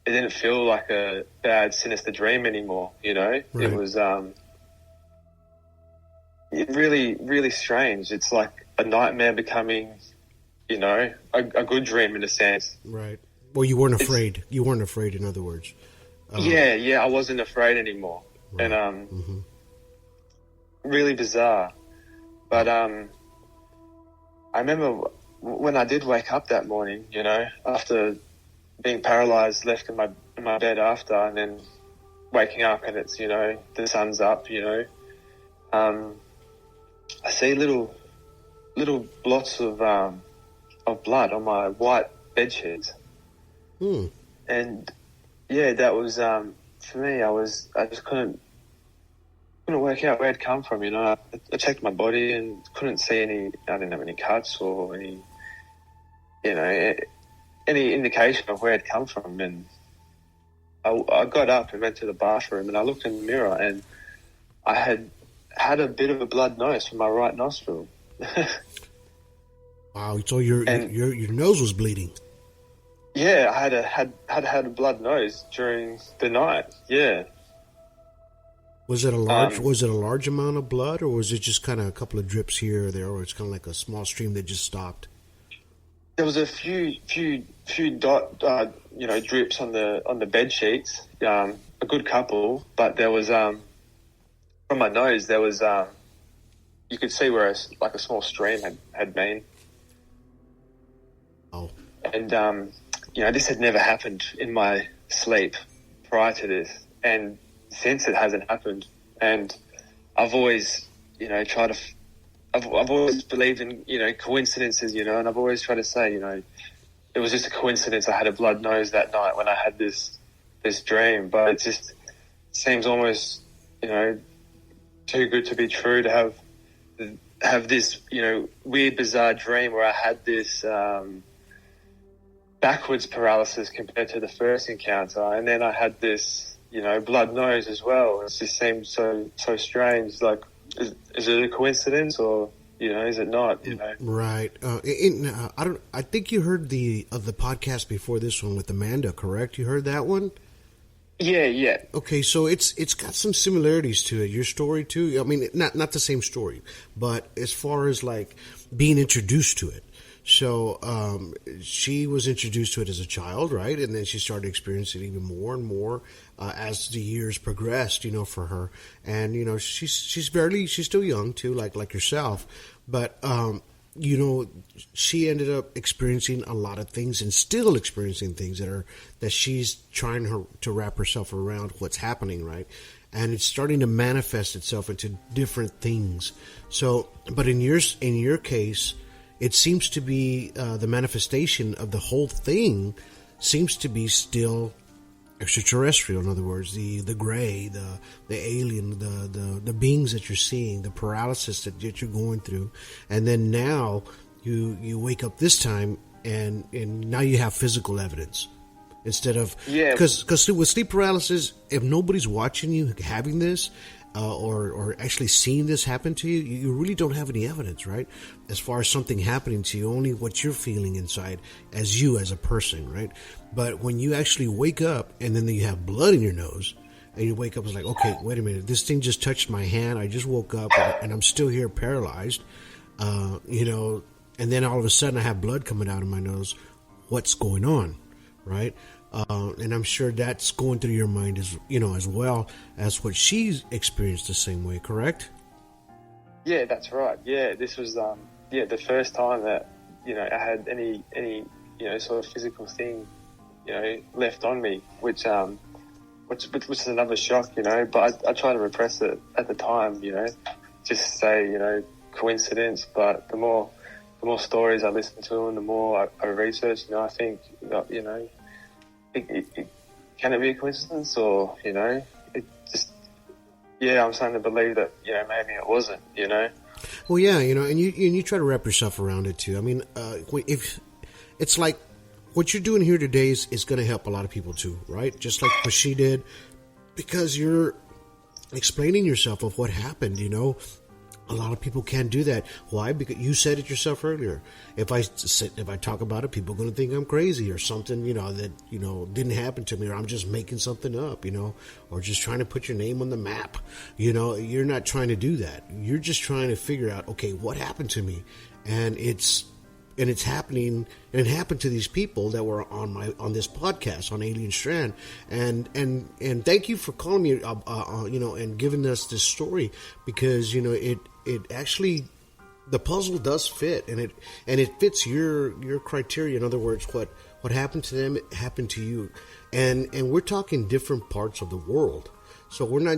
It didn't feel like a bad, sinister dream anymore, Right. It was really, really strange. It's like a nightmare becoming, a good dream in a sense. Right. Well, you weren't afraid. You weren't afraid, in other words. Yeah, I wasn't afraid anymore. Right. And mm-hmm. really bizarre. But I remember when I did wake up that morning, after being paralyzed, left in my bed after, and then waking up and it's, the sun's up, I see little blots of blood on my white bed sheets. And yeah, that was, for me, I just couldn't couldn't work out where it come from. You know, I checked my body and couldn't see any. I didn't have any cuts or any, you know, any indication of where it come from. And I got up and went to the bathroom and I looked in the mirror and I had a bit of a blood nose from my right nostril. Wow! So your nose was bleeding. Yeah, I had a blood nose during the night. Yeah. Was it a large amount of blood, or was it just kind of a couple of drips here or there, or it's kind of like a small stream that just stopped? There was a few drips on the bed sheets, a good couple, but there was from my nose there was you could see where a small stream had been. Oh. And this had never happened in my sleep prior to this, and since it hasn't happened. And I've always, I've always believed in, coincidences, and I've always tried to say, it was just a coincidence I had a blood nose that night when I had this dream. But it just seems almost, too good to be true to have this, weird, bizarre dream where I had this backwards paralysis compared to the first encounter. And then I had this, blood nose as well. It just seems so strange. Like, is it a coincidence or, is it not, Right. I think you heard the podcast before this one with Amanda, correct? You heard that one? Yeah. Okay, so it's got some similarities to it. Your story too. I mean, not the same story, but as far as like being introduced to it. So she was introduced to it as a child, right? And then she started experiencing it even more and more as the years progressed, for her. And she's still young too, like yourself, but she ended up experiencing a lot of things and still experiencing things that she's trying to wrap herself around what's happening, right? And it's starting to manifest itself into different things. So, but in your case, it seems to be the manifestation of the whole thing seems to be still extraterrestrial. In other words, the gray, the alien, the beings that you're seeing, the paralysis that you're going through, and then now you wake up this time and now you have physical evidence instead of because with sleep paralysis, if nobody's watching you having this. Or actually seeing this happen to you, you really don't have any evidence, right? As far as something happening to you, only what you're feeling inside as you as a person, right? But when you actually wake up and then you have blood in your nose and you wake up, it's like, okay, wait a minute, this thing just touched my hand. I just woke up and I'm still here paralyzed, and then all of a sudden I have blood coming out of my nose. What's going on, right? And I'm sure that's going through your mind as well as what she's experienced the same way, correct? Yeah, that's right. Yeah, this was the first time that I had any sort of physical thing left on me, which is another shock, But I try to repress it at the time, just say coincidence. But the more stories I listen to and the more I research, I think can it be a coincidence or, it just, I'm starting to believe that, maybe it wasn't, Well, yeah, and you try to wrap yourself around it too. I mean, if it's like what you're doing here today is going to help a lot of people too, right? Just like what she did, because you're explaining yourself of what happened, A lot of people can't do that. Why? Because you said it yourself earlier. If I talk about it, people are going to think I'm crazy or something, that didn't happen to me, or I'm just making something up, or just trying to put your name on the map. You're not trying to do that. You're just trying to figure out, okay, what happened to me, and it's happening, and it happened to these people that were on this podcast on Alien Strand, and thank you for calling me, and giving us this story, because it actually, the puzzle does fit, and it fits your criteria. In other words, what happened to them, it happened to you, and we're talking different parts of the world. So we're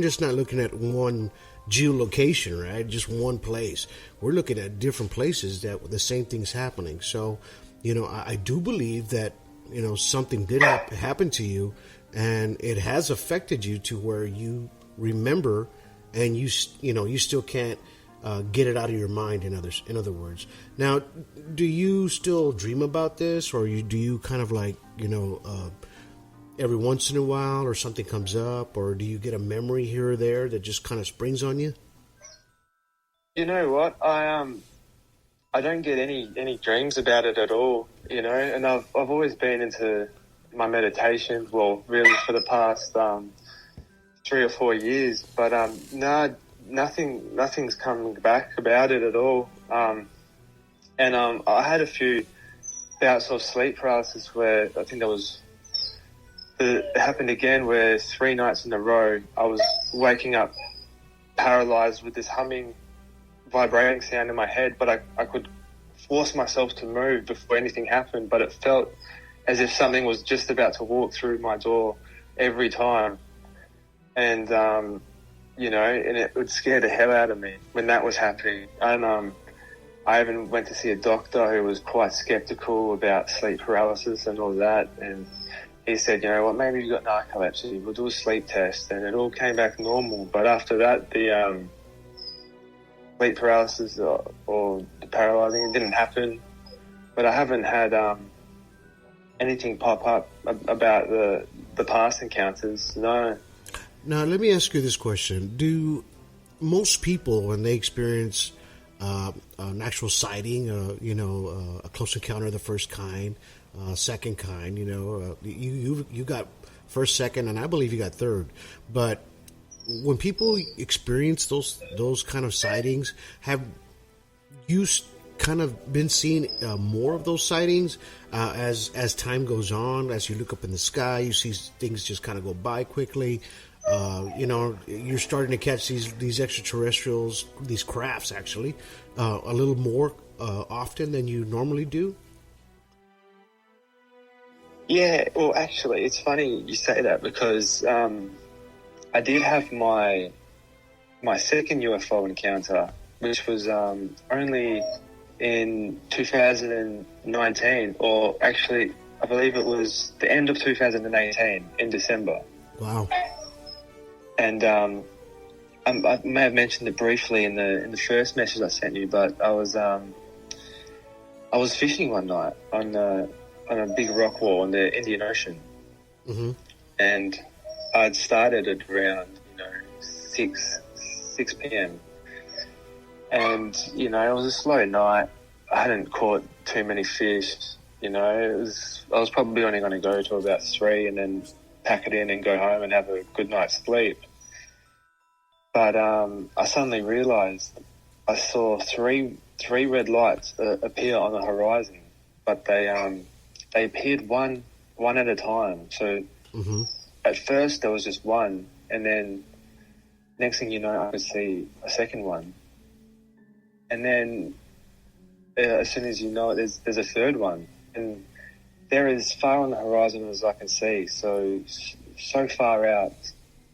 just not looking at one geolocation, right? Just one place. We're looking at different places that the same thing's happening. So, I do believe that, something did happen to you, and it has affected you to where you remember and you still can't get it out of your mind. In other words, now, do you still dream about this, or do you kind of like every once in a while, or something comes up, or do you get a memory here or there that just kind of springs on you? You know what? I don't get any dreams about it at all, and I've always been into my meditation, well, really for the past 3 or 4 years, but no, nothing's coming back about it at all. And I had a few bouts of sleep paralysis where I think it happened again, where 3 nights in a row I was waking up paralyzed with this humming, vibrating sound in my head, but I could force myself to move before anything happened, but it felt as if something was just about to walk through my door every time. And, and it would scare the hell out of me when that was happening. And I even went to see a doctor who was quite skeptical about sleep paralysis and all that, and he said, you know what, maybe you've got narcolepsy, we'll do a sleep test, and it all came back normal. But after that, the sleep paralysis or the paralyzing, it didn't happen. But I haven't had anything pop up about the past encounters, no. Now, let me ask you this question. Do most people, when they experience an actual sighting, a close encounter of the first kind, second kind, you got first, second, and I believe you got third. But when people experience those kind of sightings, have you kind of been seeing more of those sightings as time goes on? As you look up in the sky, you see things just kind of go by quickly. You're starting to catch these extraterrestrials, these crafts actually, a little more often than you normally do. Yeah, well, actually, it's funny you say that, because I did have my second UFO encounter, which was only in 2019, or actually, I believe it was the end of 2018 in December. Wow. And I may have mentioned it briefly in the first message I sent you, but I was fishing one night on a big rock wall in the Indian Ocean, mm-hmm. and I'd started at around 6 p.m. and it was a slow night. I hadn't caught too many fish. I was probably only going to go to about 3 and then pack it in and go home and have a good night's sleep. But I suddenly realised I saw three red lights appear on the horizon, but they appeared one at a time. So mm-hmm. At first there was just one, and then next thing you know, I could see a second one, and then as soon as you know it, there's a third one, and they're as far on the horizon as I can see. So far out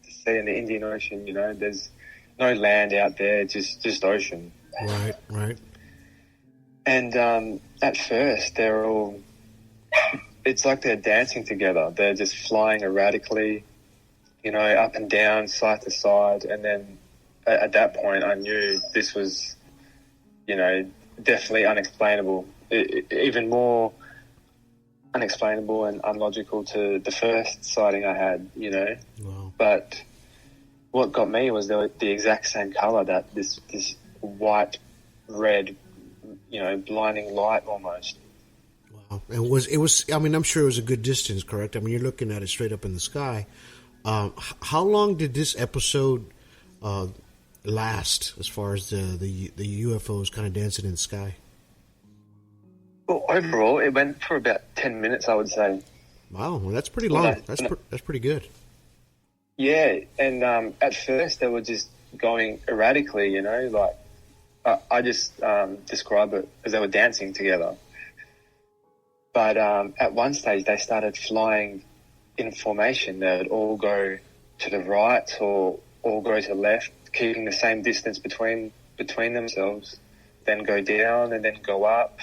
to see in the Indian Ocean. There's no land out there, just ocean. Right. And at first they're all, it's like they're dancing together. They're just flying erratically, up and down, side to side. And then at that point I knew this was, definitely unexplainable. Even more unexplainable and unlogical to the first sighting I had, Wow. But what got me was they were the exact same color, that this white, red, blinding light almost. Wow. And it was, I mean, I'm sure it was a good distance, correct? I mean, you're looking at it straight up in the sky. How long did this episode last, as far as the UFOs kind of dancing in the sky? Well, overall, it went for about 10 minutes, I would say. Wow, well, that's pretty long. That's pretty good. Yeah, and at first they were just going erratically, like I just describe it as they were dancing together. But at one stage they started flying in formation. They would all go to the right or all go to the left, keeping the same distance between themselves, then go down and then go up.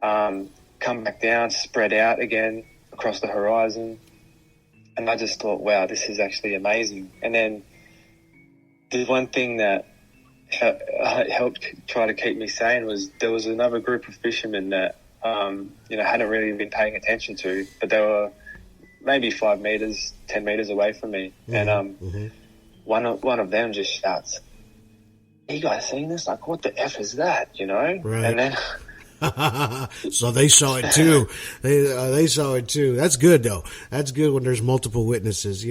Come back down, spread out again across the horizon. And I just thought, wow, this is actually amazing. And then the one thing that helped try to keep me sane was there was another group of fishermen that hadn't really been paying attention to, but they were maybe 5 meters, 10 meters away from me, and one of them just shouts, "You guys seen this? Like, what the F is that?" Right. And then so they saw it too. They saw it too. That's good though. That's good when there's multiple witnesses.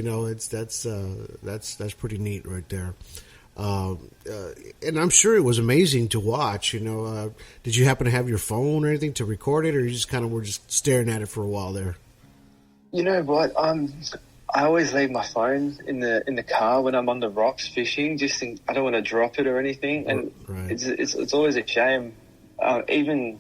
That's pretty neat right there. And I'm sure it was amazing to watch. Did you happen to have your phone or anything to record it, or you just kind of were just staring at it for a while there? You know what? I always leave my phone in the car when I'm on the rocks fishing. I don't want to drop it or anything, and right. it's always a shame. Even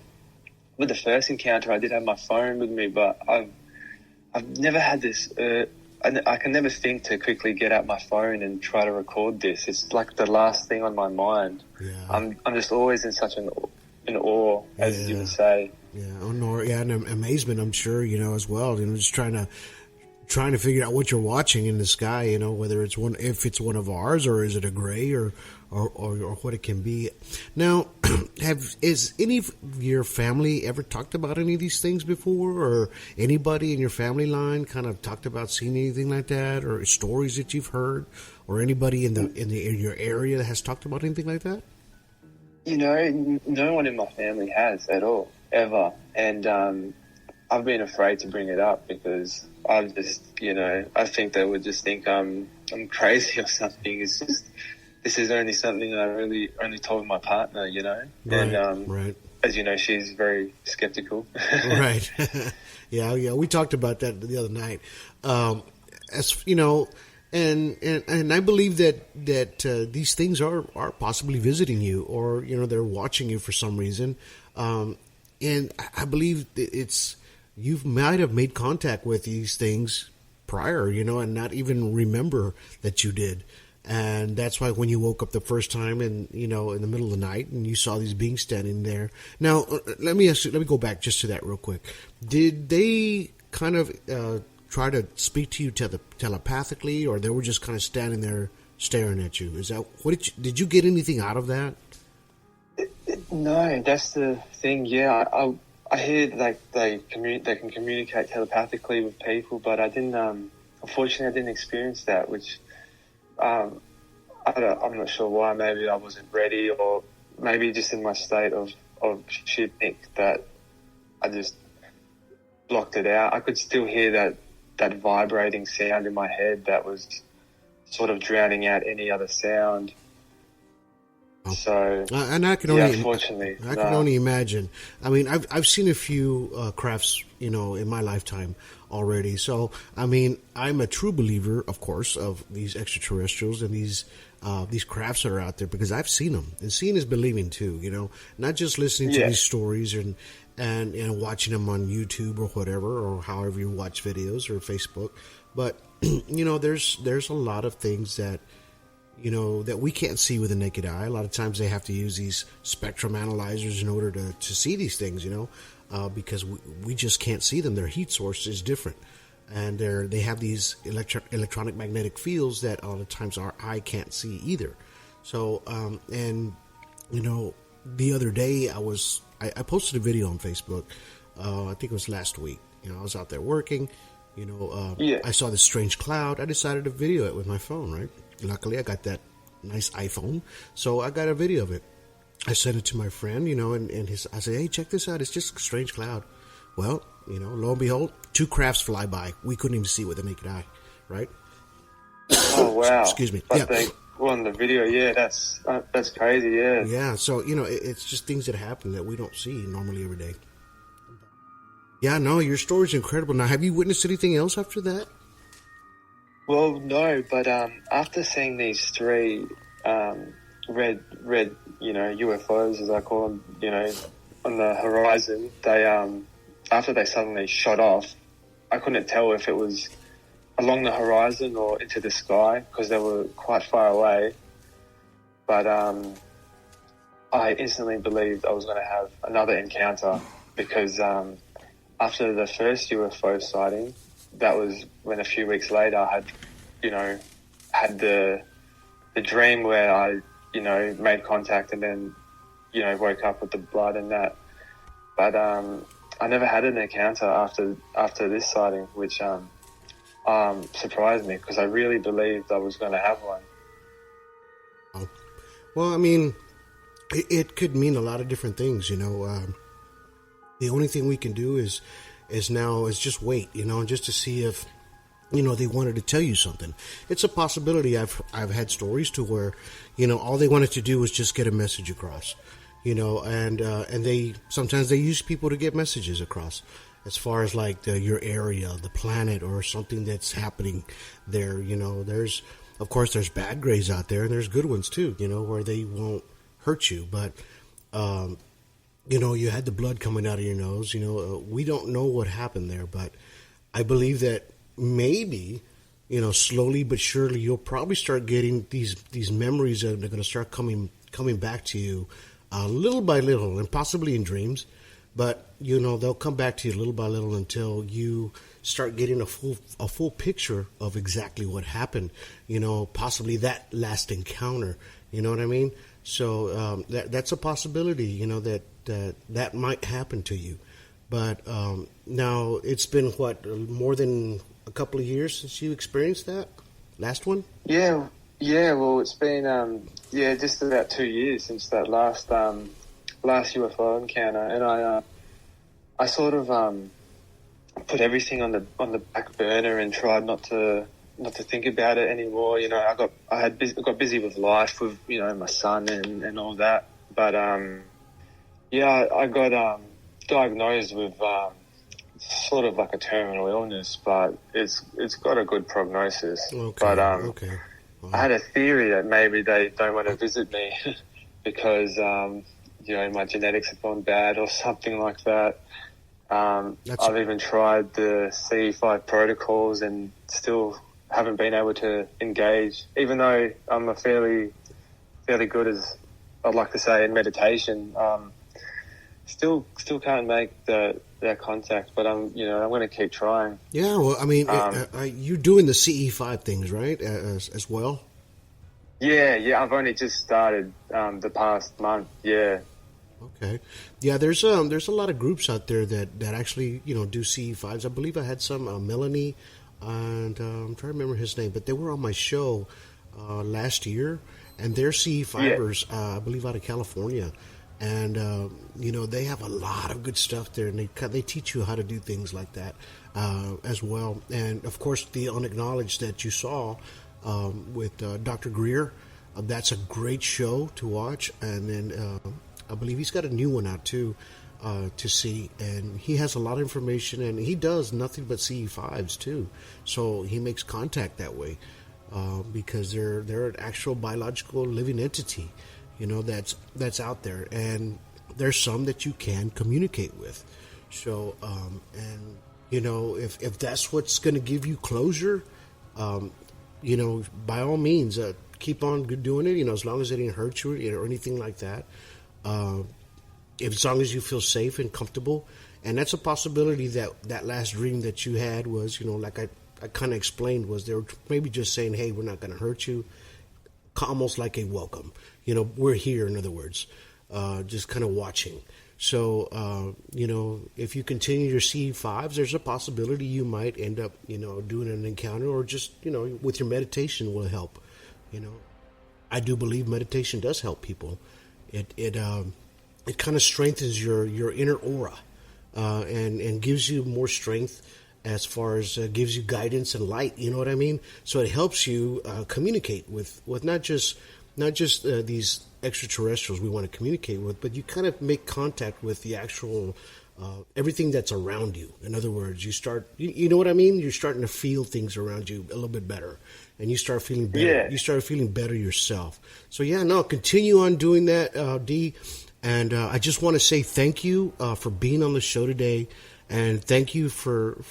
with the first encounter, I did have my phone with me, but I've never had this. I can never think to quickly get out my phone and try to record this. It's like the last thing on my mind. Yeah. I'm just always in such an awe, as you would say. Yeah, and amazement. I'm sure as well. Just trying to figure out what you're watching in the sky. Whether if it's one of ours, or is it a gray, or what it can be. Now, is any of your family ever talked about any of these things before, or anybody in your family line kind of talked about seeing anything like that, or stories that you've heard, or anybody in your area that has talked about anything like that? No one in my family has at all, ever, and I've been afraid to bring it up because I've just, I think they would just think I'm crazy or something. It's just, this is only something I really only told my partner, Right, and right. As you know, she's very skeptical. Right. Yeah. We talked about that the other night. And I believe that these things are possibly visiting you, or they're watching you for some reason. And I believe you might have made contact with these things prior, and not even remember that you did. And that's why when you woke up the first time and, in the middle of the night and you saw these beings standing there. Now, let me go back just to that real quick. Did they kind of try to speak to you telepathically, or they were just kind of standing there staring at you? Is that did you get anything out of that? No, that's the thing. Yeah, I hear like they can communicate telepathically with people, but I didn't. Unfortunately, I didn't experience that, which I'm not sure why. Maybe I wasn't ready, or maybe just in my state of shitnik that I just blocked it out. I could still hear that vibrating sound in my head that was sort of drowning out any other sound. So, and I can only imagine. I mean, I've seen a few crafts, in my lifetime already. So, I mean, I'm a true believer, of course, of these extraterrestrials and these crafts that are out there, because I've seen them, and seeing is believing too. Not just listening to these stories and watching them on YouTube or whatever, or however you watch videos, or Facebook, but there's a lot of things that that we can't see with the naked eye. A lot of times they have to use these spectrum analyzers in order to see these things, because we just can't see them. Their heat source is different, and they have these electronic magnetic fields that a lot of times our eye can't see either. So, the other day I posted a video on Facebook. I think it was last week. I was out there working. I saw this strange cloud. I decided to video it with my phone, right? Luckily, I got that nice iPhone, so I got a video of it. I sent it to my friend, I said, "Hey, check this out. It's just a strange cloud." Well, lo and behold, 2 crafts fly by. We couldn't even see with the naked eye, right? Oh, wow. Excuse me. But on the video, that's crazy, yeah. Yeah, so, it's just things that happen that we don't see normally every day. Yeah, no, your story's incredible. Now, have you witnessed anything else after that? Well, no, but after seeing these 3 red UFOs, as I call them, on the horizon, they after they suddenly shot off, I couldn't tell if it was along the horizon or into the sky because they were quite far away. But I instantly believed I was going to have another encounter because after the first UFO sighting, that was when a few weeks later I had the dream where I, made contact and then, woke up with the blood and that. But I never had an encounter after this sighting, which surprised me because I really believed I was going to have one. Well, I mean, it could mean a lot of different things, The only thing we can do is just wait, just to see if, they wanted to tell you something. It's a possibility. I've had stories to where, all they wanted to do was just get a message across, and they sometimes they use people to get messages across, as far as like your area, the planet, or something that's happening there. Of course, there's bad grays out there, and there's good ones too, where they won't hurt you. But, you had the blood coming out of your nose. We don't know what happened there, but I believe that maybe, slowly but surely, you'll probably start getting these memories that are going to start coming back to you, little by little, and possibly in dreams. But they'll come back to you little by little until you start getting a full picture of exactly what happened. Possibly that last encounter. You know what I mean? So that's a possibility. That might happen to you. But now it's been more than a couple of years since you experienced that last one? Yeah. Well, it's been just about 2 years since that last UFO encounter, and I sort of put everything on the back burner and tried not to think about it anymore. I got busy with life, with my son and all that. But I got diagnosed with sort of like a terminal illness, but it's got a good prognosis. Okay. But okay. Wow. I had a theory that maybe they don't want to visit me because my genetics have gone bad or something like that. I've even tried the CE5 protocols and still haven't been able to engage, even though I'm a fairly good, as I'd like to say, in meditation. Still can't make that contact, but I'm going to keep trying. Yeah, well, I mean, you're doing the CE5 things, right, as well? Yeah, I've only just started the past month. Yeah. Okay. Yeah, there's a lot of groups out there that actually do CE5s. I believe I had some Melanie, and I'm trying to remember his name, but they were on my show last year, and they're CE5ers, I believe, out of California. And, they have a lot of good stuff there, and they teach you how to do things like that as well. And, of course, the Unacknowledged that you saw with Dr. Greer, that's a great show to watch. And then I believe he's got a new one out, too, to see. And he has a lot of information, and he does nothing but CE5s, too. So he makes contact that way because they're an actual biological living entity. That's out there, and there's some that you can communicate with. So, if that's what's going to give you closure, by all means, keep on doing it. As long as it didn't hurt you or anything like that. As long as you feel safe and comfortable, and that's a possibility that last dream that you had was, like I kind of explained, was they were maybe just saying, hey, we're not going to hurt you. Almost like a welcome. We're here, in other words, just kind of watching. So, if you continue your CE5s, there's a possibility you might end up, doing an encounter, or just, with your meditation will help. I do believe meditation does help people. It kind of strengthens your inner aura, and gives you more strength as far as gives you guidance and light, you know what I mean? So it helps you communicate with not just these extraterrestrials we want to communicate with, but you kind of make contact with the actual everything that's around you. In other words, you start, you know what I mean? You're starting to feel things around you a little bit better, and you start feeling better. Yeah. You start feeling better yourself. So continue on doing that, Dee. And I just want to say thank you for being on the show today. And thank you for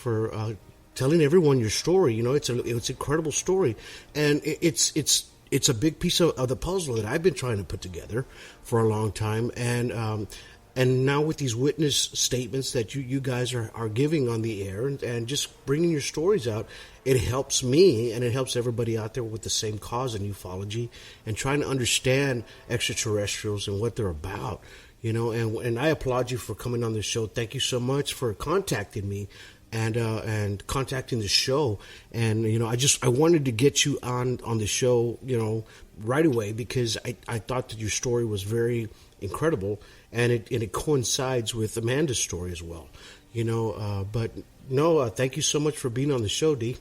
telling everyone your story. It's an incredible story, and it's a big piece of the puzzle that I've been trying to put together for a long time. And And now with these witness statements that you guys are giving on the air and just bringing your stories out, it helps me and it helps everybody out there with the same cause in ufology and trying to understand extraterrestrials and what they're about, and I applaud you for coming on the show. Thank you so much for contacting me and contacting the show. And, I wanted to get you on the show, right away because I thought that your story was very incredible. And it coincides with Amanda's story as well, thank you so much for being on the show, D.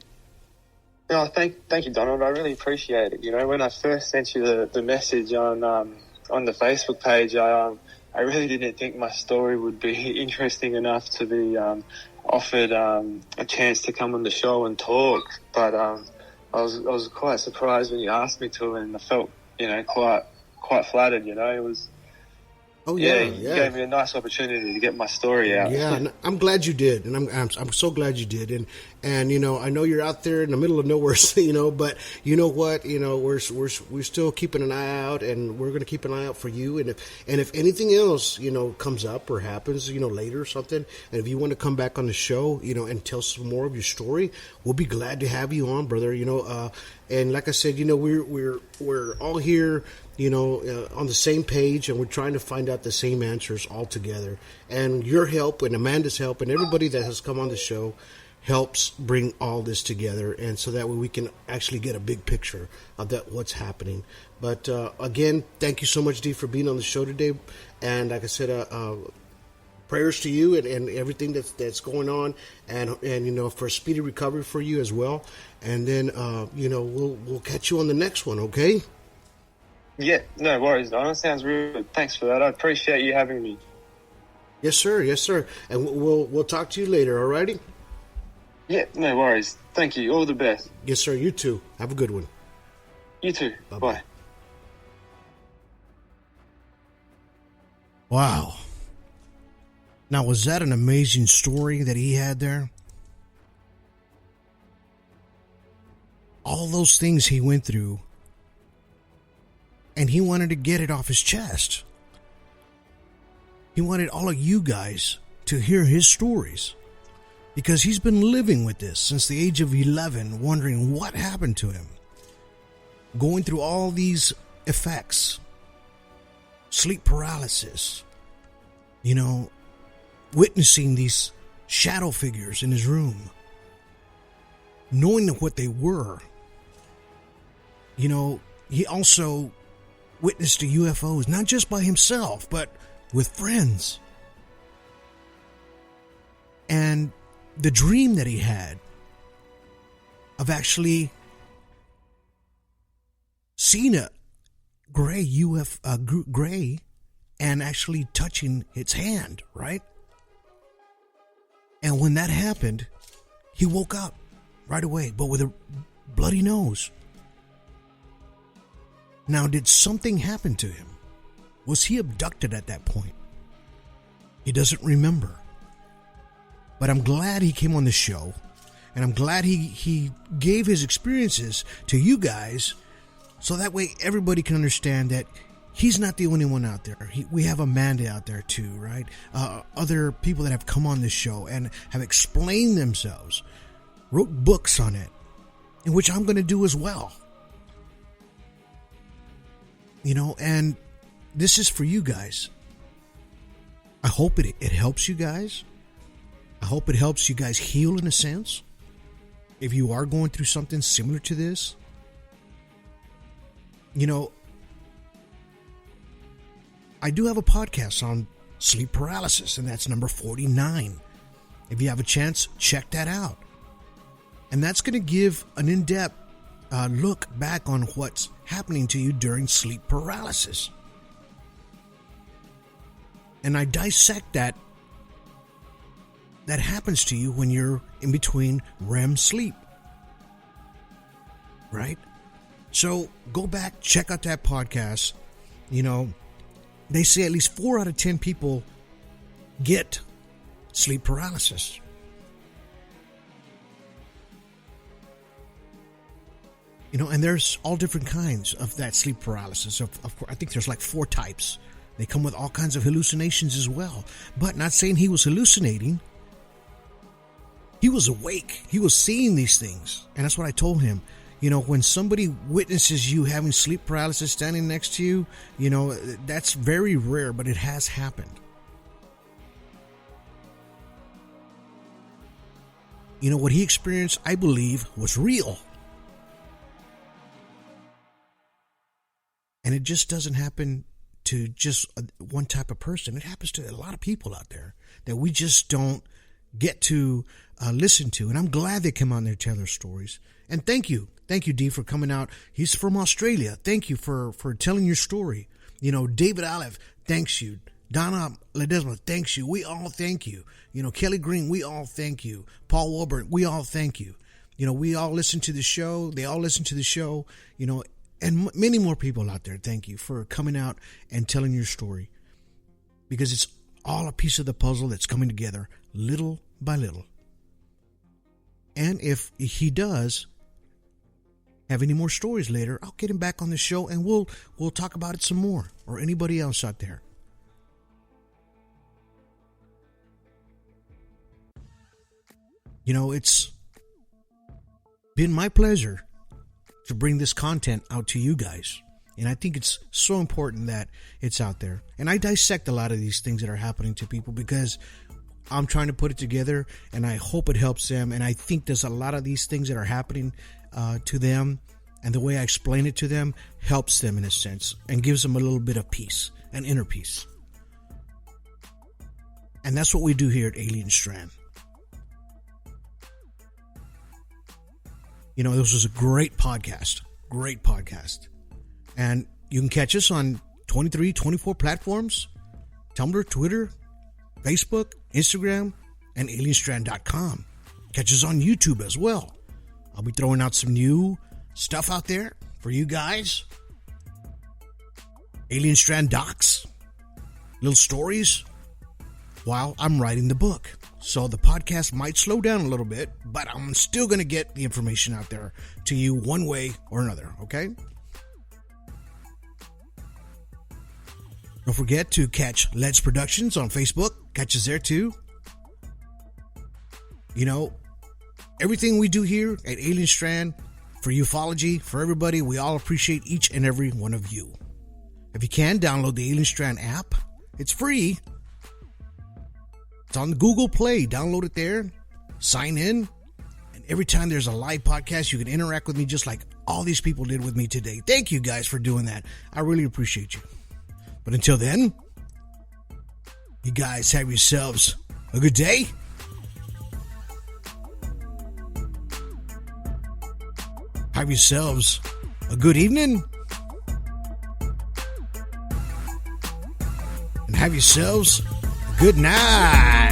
No, thank you, Donald. I really appreciate it. When I first sent you the message on the Facebook page, I really didn't think my story would be interesting enough to be offered a chance to come on the show and talk. But I was quite surprised when you asked me to, and I felt quite flattered. It was. Oh yeah, you gave me a nice opportunity to get my story out. Yeah, and I'm glad you did, and I'm so glad you did, and I know you're out there in the middle of nowhere, but you know what, we're still keeping an eye out, and we're going to keep an eye out for you, and if anything else comes up or happens later or something, and if you want to come back on the show, and tell some more of your story, we'll be glad to have you on, brother. And like I said, we're all here. On the same page, and we're trying to find out the same answers all together. And your help and Amanda's help and everybody that has come on the show helps bring all this together, and so that way we can actually get a big picture of what's happening. But again, thank you so much, D, for being on the show today. And like I said, prayers to you and everything that's going on, and for a speedy recovery for you as well. And then we'll catch you on the next one, okay? Yeah, no worries, Donna. Sounds really good. Thanks for that. I appreciate you having me. Yes, sir. Yes, sir. And we'll talk to you later, all righty? Yeah, no worries. Thank you. All the best. Yes, sir. You too. Have a good one. You too. Bye-bye. Bye. Wow. Now, was that an amazing story that he had there? All those things he went through, and he wanted to get it off his chest. He wanted all of you guys to hear his stories, because he's been living with this since the age of 11, wondering what happened to him. Going through all these effects, sleep paralysis, witnessing these shadow figures in his room, knowing what they were. He also witnessed to UFOs, not just by himself, but with friends. And the dream that he had of actually seeing a gray gray and actually touching its hand, right? And when that happened, he woke up right away, but with a bloody nose. Now, did something happen to him? Was he abducted at that point? He doesn't remember. But I'm glad he came on the show, and I'm glad he gave his experiences to you guys, so that way everybody can understand that he's not the only one out there. We have Amanda out there too, right? Other people that have come on this show and have explained themselves, wrote books on it, in which I'm going to do as well. And this is for you guys. I hope it helps you guys. I hope it helps you guys heal in a sense. If you are going through something similar to this, I do have a podcast on sleep paralysis, and that's number 49. If you have a chance, check that out. And that's going to give an in-depth look back on what's happening to you during sleep paralysis. And I dissect that happens to you when you're in between REM sleep. Right? So go back, check out that podcast. They say at least 4 out of 10 people get sleep paralysis. And there's all different kinds of that sleep paralysis. Of course, I think there's like 4 types They come with all kinds of hallucinations as well. But not saying he was hallucinating. He was awake. He was seeing these things. And that's what I told him. When somebody witnesses you having sleep paralysis standing next to you, that's very rare, but it has happened. What he experienced, I believe, was real. And it just doesn't happen to just one type of person. It happens to a lot of people out there that we just don't get to listen to. And I'm glad they come on there to tell their stories. And thank you, D, for coming out. He's from Australia. Thank you for telling your story. David Olive, thanks you. Donna Ledesma, thanks you. We all thank you. Kelly Green, we all thank you. Paul Wilbert, we all thank you. We all listen to the show. They all listen to the show. And many more people out there, thank you for coming out and telling your story. Because it's all a piece of the puzzle that's coming together little by little. And if he does have any more stories later, I'll get him back on the show and we'll talk about it some more, or anybody else out there. It's been my pleasure to bring this content out to you guys. And I think it's so important that it's out there. And I dissect a lot of these things that are happening to people because I'm trying to put it together and I hope it helps them. And I think there's a lot of these things that are happening to them, and the way I explain it to them helps them in a sense and gives them a little bit of peace, an inner peace. And that's what we do here at Alien Strand. This was a great podcast. And you can catch us on 24 platforms: Tumblr, Twitter, Facebook, Instagram, and alienstrand.com. Catch us on YouTube as well. I'll be throwing out some new stuff out there for you guys. Alien Strand docs, little stories, while I'm writing the book. So the podcast might slow down a little bit, but I'm still going to get the information out there to you one way or another, okay? Don't forget to catch Let's Productions on Facebook. Catch us there too. Everything we do here at Alien Strand, for ufology, for everybody, we all appreciate each and every one of you. If you can, download the Alien Strand app. It's free. It's on the Google Play. Download it there. Sign in. And every time there's a live podcast, you can interact with me just like all these people did with me today. Thank you guys for doing that. I really appreciate you. But until then, you guys have yourselves a good day. Have yourselves a good evening. And have yourselves a good night.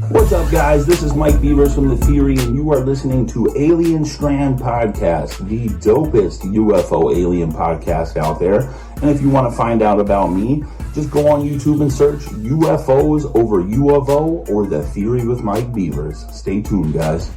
What's up, guys? This is Mike Beavers from The Theory, and you are listening to Alien Strand Podcast, the dopest UFO alien podcast out there. And if you want to find out about me, just go on YouTube and search UFOs over U of O or The Theory with Mike Beavers. Stay tuned, guys.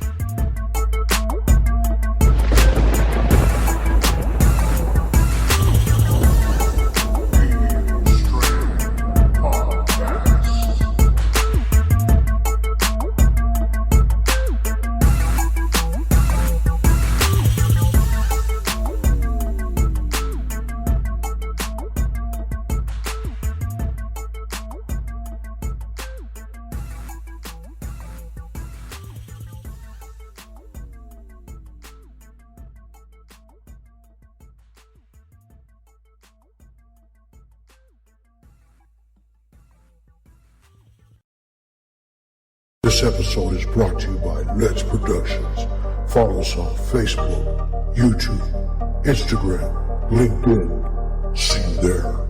This episode is brought to you by Let's Productions. Follow us on Facebook, YouTube, Instagram, LinkedIn. See you there.